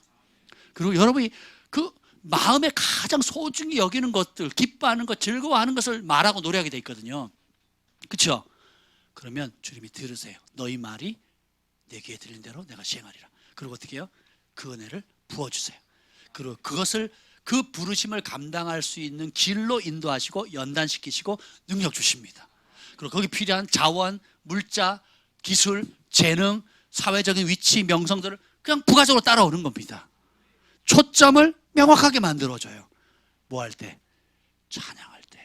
그리고 여러분이 그 마음에 가장 소중히 여기는 것들, 기뻐하는 것, 즐거워하는 것을 말하고 노래하게 돼 있거든요. 그렇죠? 그러면 주님이 들으세요. 너희 말이 내 귀에 들린 대로 내가 시행하리라. 그리고 어떻게 해요? 그 은혜를 부어주세요. 그리고 그 부르심을 감당할 수 있는 길로 인도하시고 연단시키시고 능력 주십니다. 그리고 거기 필요한 자원, 물자, 기술, 재능, 사회적인 위치, 명성들을 그냥 부가적으로 따라오는 겁니다. 초점을 명확하게 만들어줘요. 뭐 할 때? 찬양할 때.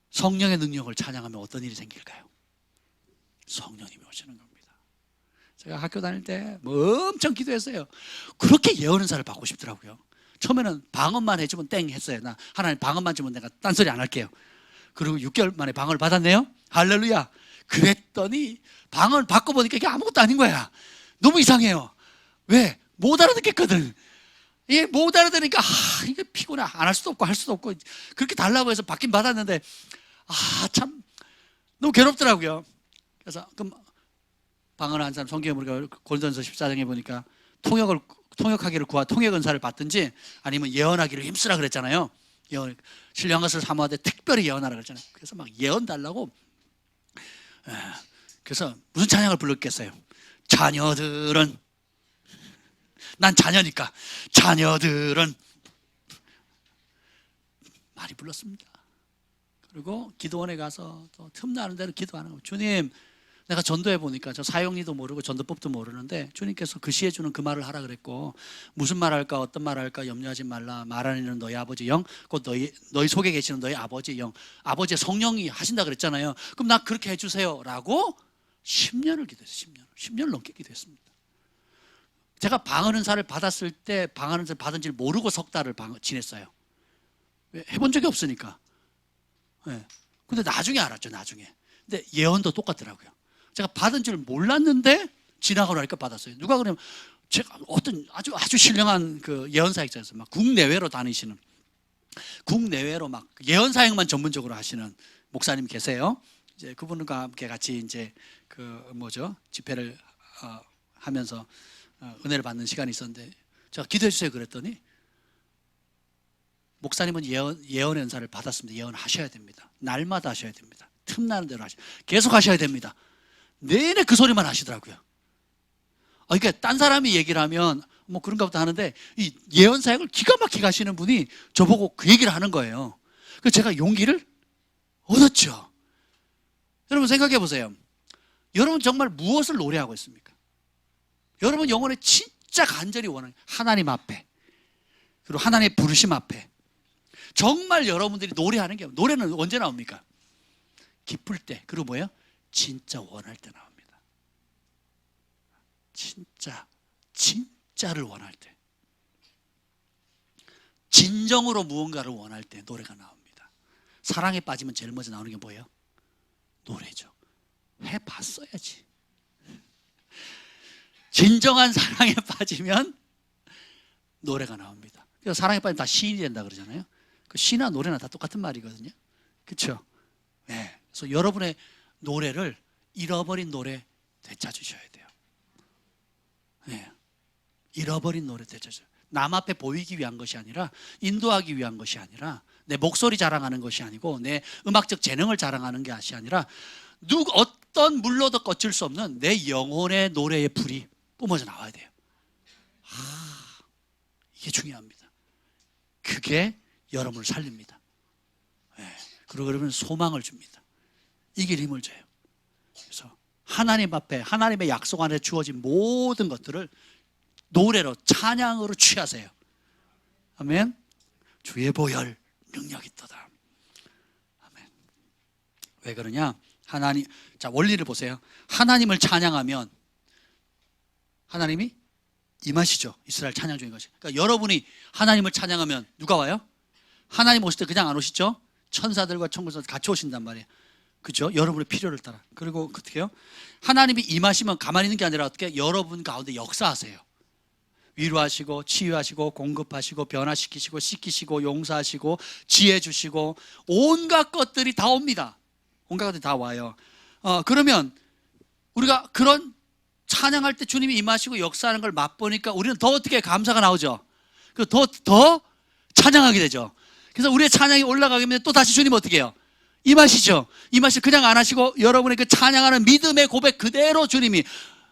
성령의 능력을 찬양하면 어떤 일이 생길까요? 성령님이 오시는 겁니다. 제가 학교 다닐 때 엄청 기도했어요. 그렇게 예언 은사를 받고 싶더라고요. 처음에는 방언만 해주면 땡 했어요. 나 하나님 방언만 주면 내가 딴소리 안 할게요. 그리고 6개월 만에 방언을 받았네요. 할렐루야. 그랬더니 방언을 받고 보니까 이게 아무것도 아닌 거야. 너무 이상해요. 왜? 못 알아듣겠거든. 이게 못 알아들으니까 이게 피곤해. 안 할 수도 없고 할 수도 없고 그렇게 달라고 해서 받긴 받았는데 참 너무 괴롭더라고요. 그래서 그럼 방언을 한 사람, 성경에 우리가 고린도전서 14장에 보니까 통역하기를 통역 은사를 받든지 아니면 예언하기를 힘쓰라 그랬잖아요. 신령한 것을 사모하되 특별히 예언하라 그랬잖아요. 그래서 막 예언 달라고 그래서 무슨 찬양을 불렀겠어요? 자녀들은, 난 자녀니까 자녀들은 많이 불렀습니다. 그리고 기도원에 가서 또 틈나는 대로 기도하는 거예요. 주님, 내가 전도해 보니까 저 사용리도 모르고 전도법도 모르는데 주님께서 그 시에 주는 그 말을 하라 그랬고, 무슨 말 할까 어떤 말 할까 염려하지 말라. 말하는 이는 너희 아버지 영, 곧 너희 속에 계시는 너희 아버지 영, 아버지의 성령이 하신다 그랬잖아요. 그럼 나 그렇게 해주세요 라고 10년을 기도했어요. 10년을 넘게 기도했습니다. 제가 방언 은사를 받았을 때 방언 은사를 받은지를 모르고 석 달을 지냈어요. 해본 적이 없으니까. 근데 나중에 알았죠. 나중에. 근데 예언도 똑같더라고요. 제가 받은 줄 몰랐는데 지나가고 나니까 받았어요. 누가 그러면 제가 어떤 아주 신령한 그 예언사 있잖아요. 막 국내외로 다니시는, 국내외로 막 예언사역만 전문적으로 하시는 목사님 계세요. 이제 그분과 함께 같이 이제 집회를 하면서 은혜를 받는 시간이 있었는데, 제가 기도해 주세요 그랬더니, 목사님은 예언 연사를 받았습니다. 예언하셔야 됩니다. 날마다 하셔야 됩니다. 틈나는 대로 계속 하셔야 됩니다. 내내 그 소리만 하시더라고요. 그러니까 딴 사람이 얘기를 하면 뭐 그런가 보다 하는데, 이 예언 사역을 기가 막히게 하시는 분이 저보고 그 얘기를 하는 거예요. 그래서 제가 용기를 얻었죠. 여러분 생각해 보세요. 여러분 정말 무엇을 노래하고 있습니까? 여러분 영혼에 진짜 간절히 원하는 하나님 앞에, 그리고 하나님의 부르심 앞에 정말 여러분들이 노래하는 게, 노래는 언제 나옵니까? 기쁠 때, 그리고 뭐예요? 진짜 원할 때 나옵니다. 진짜를 원할 때, 진정으로 무언가를 원할 때 노래가 나옵니다. 사랑에 빠지면 제일 먼저 나오는 게 뭐예요? 노래죠. 해봤어야지. 진정한 사랑에 빠지면 노래가 나옵니다. 그래서 사랑에 빠지면 다 시인이 된다 그러잖아요. 그 시나 노래나 다 똑같은 말이거든요. 그렇죠? 네. 그래서 여러분의 노래를, 잃어버린 노래 되찾으셔야 돼요. 네. 잃어버린 노래 되찾으셔야 돼요. 남 앞에 보이기 위한 것이 아니라, 인도하기 위한 것이 아니라, 내 목소리 자랑하는 것이 아니고, 내 음악적 재능을 자랑하는 것이 아니라, 어떤 물로도 꺼질 수 없는 내 영혼의 노래의 불이 뿜어져 나와야 돼요. 이게 중요합니다. 그게 여러분을 살립니다. 그리고 여러분 소망을 줍니다. 이길 힘을 줘요. 그래서 하나님 앞에, 하나님의 약속 안에 주어진 모든 것들을 노래로, 찬양으로 취하세요. 아멘. 주의 보혈 능력이 있도다. 아멘. 왜 그러냐? 자, 원리를 보세요. 하나님을 찬양하면 하나님이 임하시죠. 이스라엘 찬양 중인 것이. 그러니까 여러분이 하나님을 찬양하면 누가 와요? 하나님 오실 때 그냥 안 오시죠? 천사들과 천군들 같이 오신단 말이에요. 그죠? 여러분의 필요를 따라. 그리고 어떻게 해요? 하나님이 임하시면 가만히 있는 게 아니라 어떻게? 여러분 가운데 역사하세요. 위로하시고, 치유하시고, 공급하시고, 변화시키시고, 씻기시고, 용서하시고, 지혜 주시고, 온갖 것들이 다 옵니다. 온갖 것들이 다 와요. 그러면 우리가 그런 찬양할 때 주님이 임하시고 역사하는 걸 맛보니까 우리는 더 어떻게 감사가 나오죠. 그리고 더 찬양하게 되죠. 그래서 우리의 찬양이 올라가게 되면 또 다시 주님 어떻게 해요? 임하시죠. 임하시 그냥 안 하시고, 여러분의 그 찬양하는 믿음의 고백 그대로 주님이,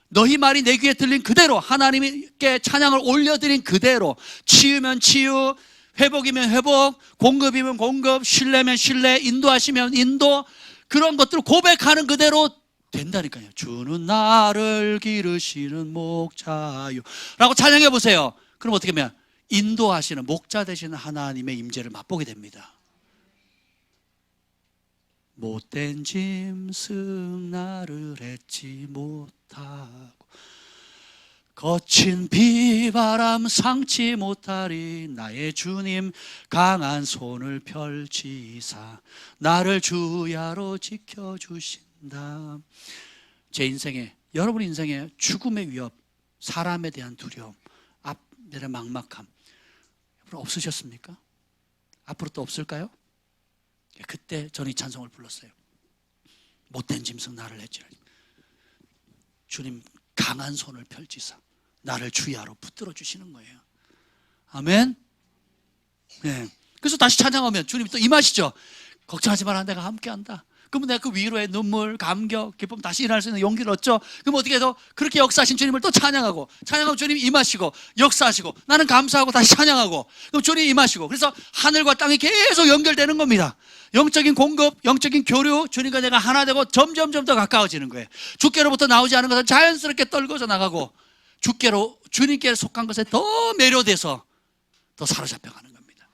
너희 말이 내 귀에 들린 그대로, 하나님께 찬양을 올려드린 그대로, 치유면 치유, 회복이면 회복, 공급이면 공급, 신뢰면 신뢰, 인도하시면 인도, 그런 것들을 고백하는 그대로 된다니까요. 주는 나를 기르시는 목자요 라고 찬양해 보세요. 그럼 어떻게 하면 인도하시는 목자 되시는 하나님의 임재를 맛보게 됩니다. 못된 짐승 나를 잊지 못하고, 거친 비바람 상치 못하리 나의 주님 강한 손을 펼치사 나를 주야로 지켜주신다. 제 인생에, 여러분 인생에 죽음의 위협, 사람에 대한 두려움, 앞에 막막함 없으셨습니까? 앞으로 또 없을까요? 그때 저는 이 찬송을 불렀어요. 못된 짐승 나를 해치라니 주님 강한 손을 펼치사 나를 주야로 붙들어 주시는 거예요. 아멘. 네. 그래서 다시 찬양하면 주님이 또 임하시죠. 걱정하지 마라, 내가 함께한다. 그러면 내가 그 위로의 눈물, 감격, 기쁨 다시 일어날 수 있는 용기를 얻죠. 그럼 어떻게 해서 그렇게 역사하신 주님을 또 찬양하고, 찬양하면 주님 임하시고 역사하시고, 나는 감사하고 다시 찬양하고, 그럼 주님 임하시고, 그래서 하늘과 땅이 계속 연결되는 겁니다. 영적인 공급, 영적인 교류, 주님과 내가 하나 되고 점점점 더 가까워지는 거예요. 주께로부터 나오지 않은 것은 자연스럽게 떨궈져 나가고, 주님께 속한 것에 더 매료돼서 더 사로잡혀가는 겁니다.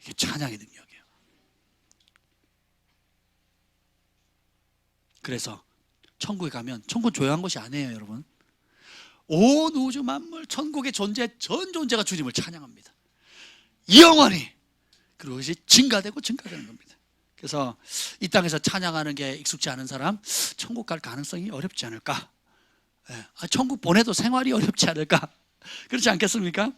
이게 찬양의 능력이에요. 그래서 천국에 가면, 천국은 조용한 곳이 아니에요, 여러분. 온 우주 만물, 천국의 존재, 전 존재가 주님을 찬양합니다. 영원히. 그리고 이것이 증가되고 증가되는 겁니다. 그래서 이 땅에서 찬양하는 게 익숙지 않은 사람, 천국 갈 가능성이 어렵지 않을까? 천국 보내도 생활이 어렵지 않을까? 그렇지 않겠습니까?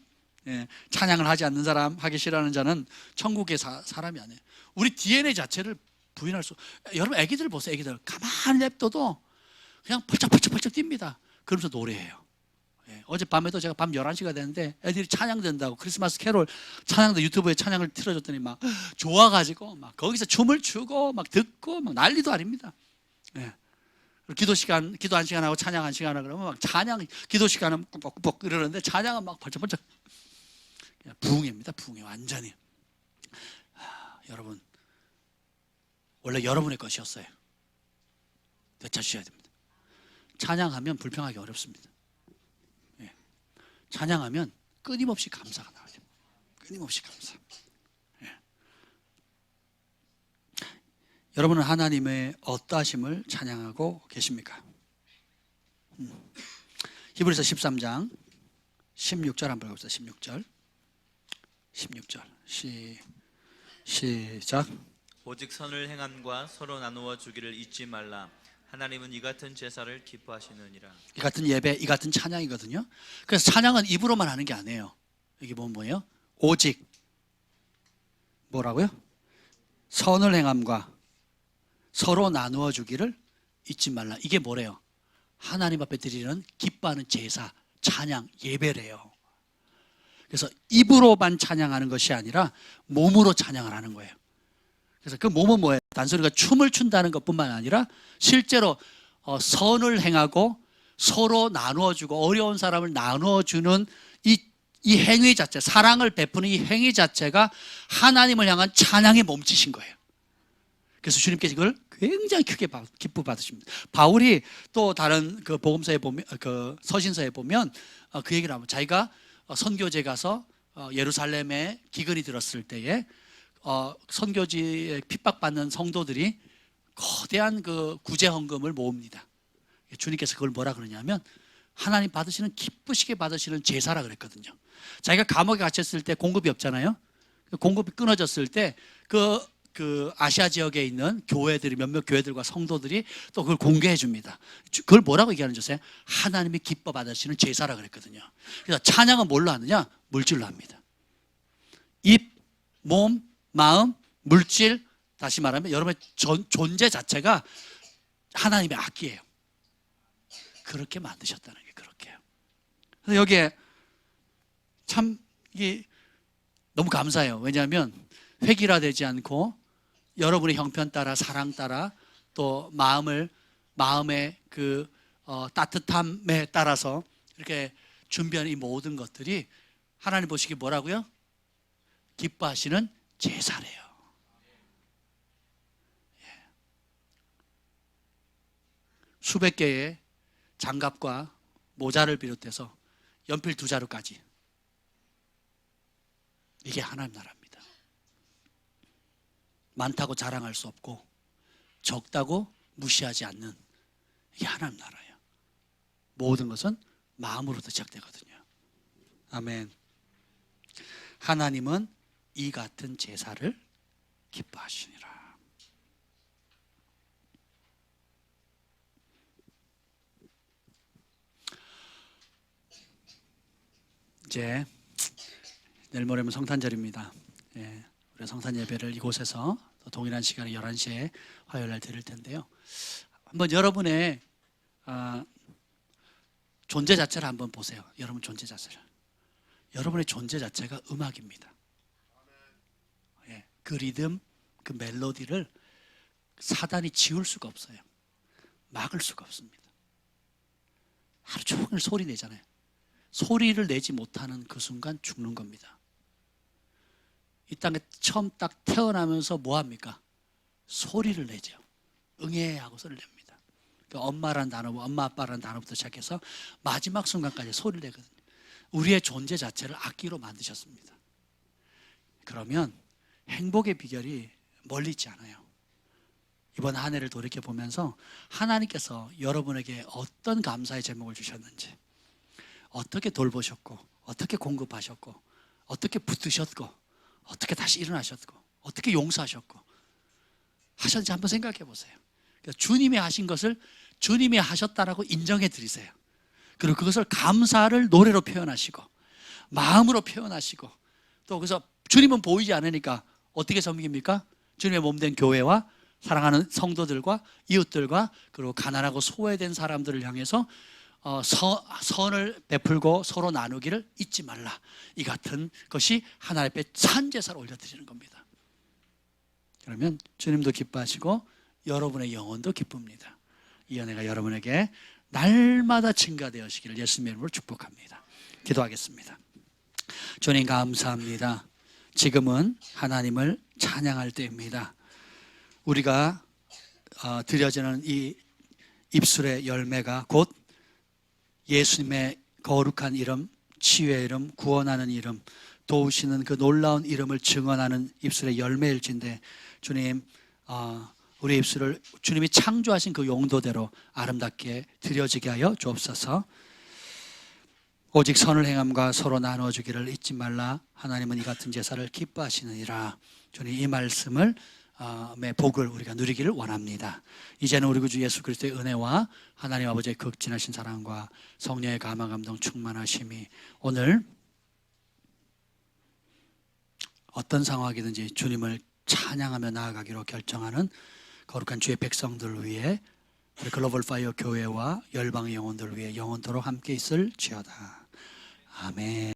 찬양을 하지 않는 사람, 하기 싫어하는 자는 천국의 사람이 아니에요. 우리 DNA 자체를 부인할 수. 여러분 애기들 보세요. 애기들 가만히 냅둬도 그냥 펄쩍펄쩍펄쩍 뜁니다. 그러면서 노래해요. 어젯밤에도 제가 밤 11시가 됐는데 애들이 찬양 된다고 크리스마스 캐롤 찬양도 유튜브에 찬양을 틀어줬더니 막 좋아가지고 막 거기서 춤을 추고 막 듣고 막 난리도 아닙니다. 기도 시간, 기도 1시간 하고 찬양 1시간 하고 그러면 막 찬양, 기도 시간은 꾹꾹꾹 이러는데 찬양은 막 벌쩍벌쩍. 부흥입니다. 부흥이 완전히. 여러분, 원래 여러분의 것이었어요. 되찾으셔야 됩니다. 찬양하면 불평하기 어렵습니다. 찬양하면 끊임없이 감사가 나와요. 끊임없이 감사. 여러분은 하나님의 어떠하심을 찬양하고 계십니까? 히브리서 13장 16절 한번 읽어봅시다. 16절 시작. 오직 선을 행함과 서로 나누어 주기를 잊지 말라. 하나님은 이 같은 제사를 기뻐하시느니라. 이 같은 예배, 이 같은 찬양이거든요. 그래서 찬양은 입으로만 하는 게 아니에요. 여기 보면 뭐예요? 오직 뭐라고요? 선을 행함과 서로 나누어 주기를 잊지 말라. 이게 뭐래요? 하나님 앞에 드리는 기뻐하는 제사, 찬양, 예배래요. 그래서 입으로만 찬양하는 것이 아니라 몸으로 찬양을 하는 거예요. 그래서 그 몸은 뭐예요? 단순히 춤을 춘다는 것뿐만 아니라 실제로 선을 행하고 서로 나누어주고 어려운 사람을 나누어주는 이 행위 자체, 사랑을 베푸는 이 행위 자체가 하나님을 향한 찬양의 몸짓인 거예요. 그래서 주님께서 이걸 굉장히 크게 기뻐 받으십니다. 바울이 또 다른 그 복음서에 보면, 그 서신서에 보면 그 얘기를 하면 자기가 선교제 가서 예루살렘에 기근이 들었을 때에 선교지에 핍박받는 성도들이 거대한 그 구제 헌금을 모읍니다. 주님께서 그걸 뭐라 그러냐면 하나님 받으시는, 기쁘시게 받으시는 제사라 그랬거든요. 자기가 감옥에 갇혔을 때 공급이 없잖아요. 공급이 끊어졌을 때 그 아시아 지역에 있는 교회들이, 몇몇 교회들과 성도들이 또 그걸 공개해 줍니다. 그걸 뭐라고 얘기하는 줄 아세요? 하나님이 기뻐 받으시는 제사라 그랬거든요. 그래서 찬양은 뭘로 하느냐? 물질로 합니다. 입, 몸, 마음, 물질, 다시 말하면 여러분의 존재 자체가 하나님의 악기예요. 그렇게 만드셨다는 게 그렇게요. 그래서 여기에 참 이게 너무 감사해요. 왜냐하면 획일화되지 않고 여러분의 형편 따라, 사랑 따라, 또 마음의 그 따뜻함에 따라서 이렇게 준비한 이 모든 것들이 하나님 보시기에 뭐라고요? 기뻐하시는 제사래요. 수백 개의 장갑과 모자를 비롯해서 연필 2자루까지, 이게 하나님 나라입니다. 많다고 자랑할 수 없고 적다고 무시하지 않는, 이게 하나님 나라예요. 모든 것은 마음으로부터 시작되거든요. 아멘. 하나님은 이 같은 제사를 기뻐하시니라. 이제 내일 모레면 성탄절입니다. 우리 성탄 예배를 이곳에서 또 동일한 시간에 11시에 화요일 날 드릴 텐데요. 한번 여러분의 존재 자체를 한번 보세요. 여러분 존재 자체를. 여러분의 존재 자체가 음악입니다. 그 리듬, 그 멜로디를 사단이 지울 수가 없어요. 막을 수가 없습니다. 하루 종일 소리 내잖아요. 소리를 내지 못하는 그 순간 죽는 겁니다. 이 땅에 처음 딱 태어나면서 뭐 합니까? 소리를 내죠. 응애 하고 소리를 냅니다. 그러니까 엄마라는 단어, 엄마 아빠라는 단어부터 시작해서 마지막 순간까지 소리를 내거든요. 우리의 존재 자체를 악기로 만드셨습니다. 그러면 행복의 비결이 멀리 있지 않아요. 이번 한 해를 돌이켜보면서 하나님께서 여러분에게 어떤 감사의 제목을 주셨는지, 어떻게 돌보셨고, 어떻게 공급하셨고, 어떻게 붙드셨고, 어떻게 다시 일어나셨고, 어떻게 용서하셨고 하셨는지 한번 생각해 보세요. 그러니까 주님이 하신 것을 주님이 하셨다라고 인정해 드리세요. 그리고 그것을 감사를 노래로 표현하시고 마음으로 표현하시고, 또 그래서 주님은 보이지 않으니까 어떻게 섬깁니까? 주님의 몸된 교회와 사랑하는 성도들과 이웃들과 그리고 가난하고 소외된 사람들을 향해서 선을 베풀고 서로 나누기를 잊지 말라. 이 같은 것이 하나님 앞에 산제사를 올려드리는 겁니다. 그러면 주님도 기뻐하시고 여러분의 영혼도 기쁩니다. 이 은혜가 여러분에게 날마다 증가되어지기를 예수님의 이름으로 축복합니다. 기도하겠습니다. 주님 감사합니다. 지금은 하나님을 찬양할 때입니다. 우리가 드려지는 이 입술의 열매가 곧 예수님의 거룩한 이름, 치유의 이름, 구원하는 이름, 도우시는 그 놀라운 이름을 증언하는 입술의 열매일진데, 주님, 우리 입술을 주님이 창조하신 그 용도대로 아름답게 드려지게 하여 주옵소서. 오직 선을 행함과 서로 나눠주기를 잊지 말라. 하나님은 이 같은 제사를 기뻐하시느니라. 주님, 이 말씀을 복을 우리가 누리기를 원합니다. 이제는 우리 구주 예수 그리스도의 은혜와 하나님 아버지의 극진하신 사랑과 성령의 감화 감동 충만하심이 오늘 어떤 상황이든지 주님을 찬양하며 나아가기로 결정하는 거룩한 주의 백성들을 위해, 우리 글로벌 파이어 교회와 열방의 영혼들을 위해 영원토록 함께 있을지어다. 아멘.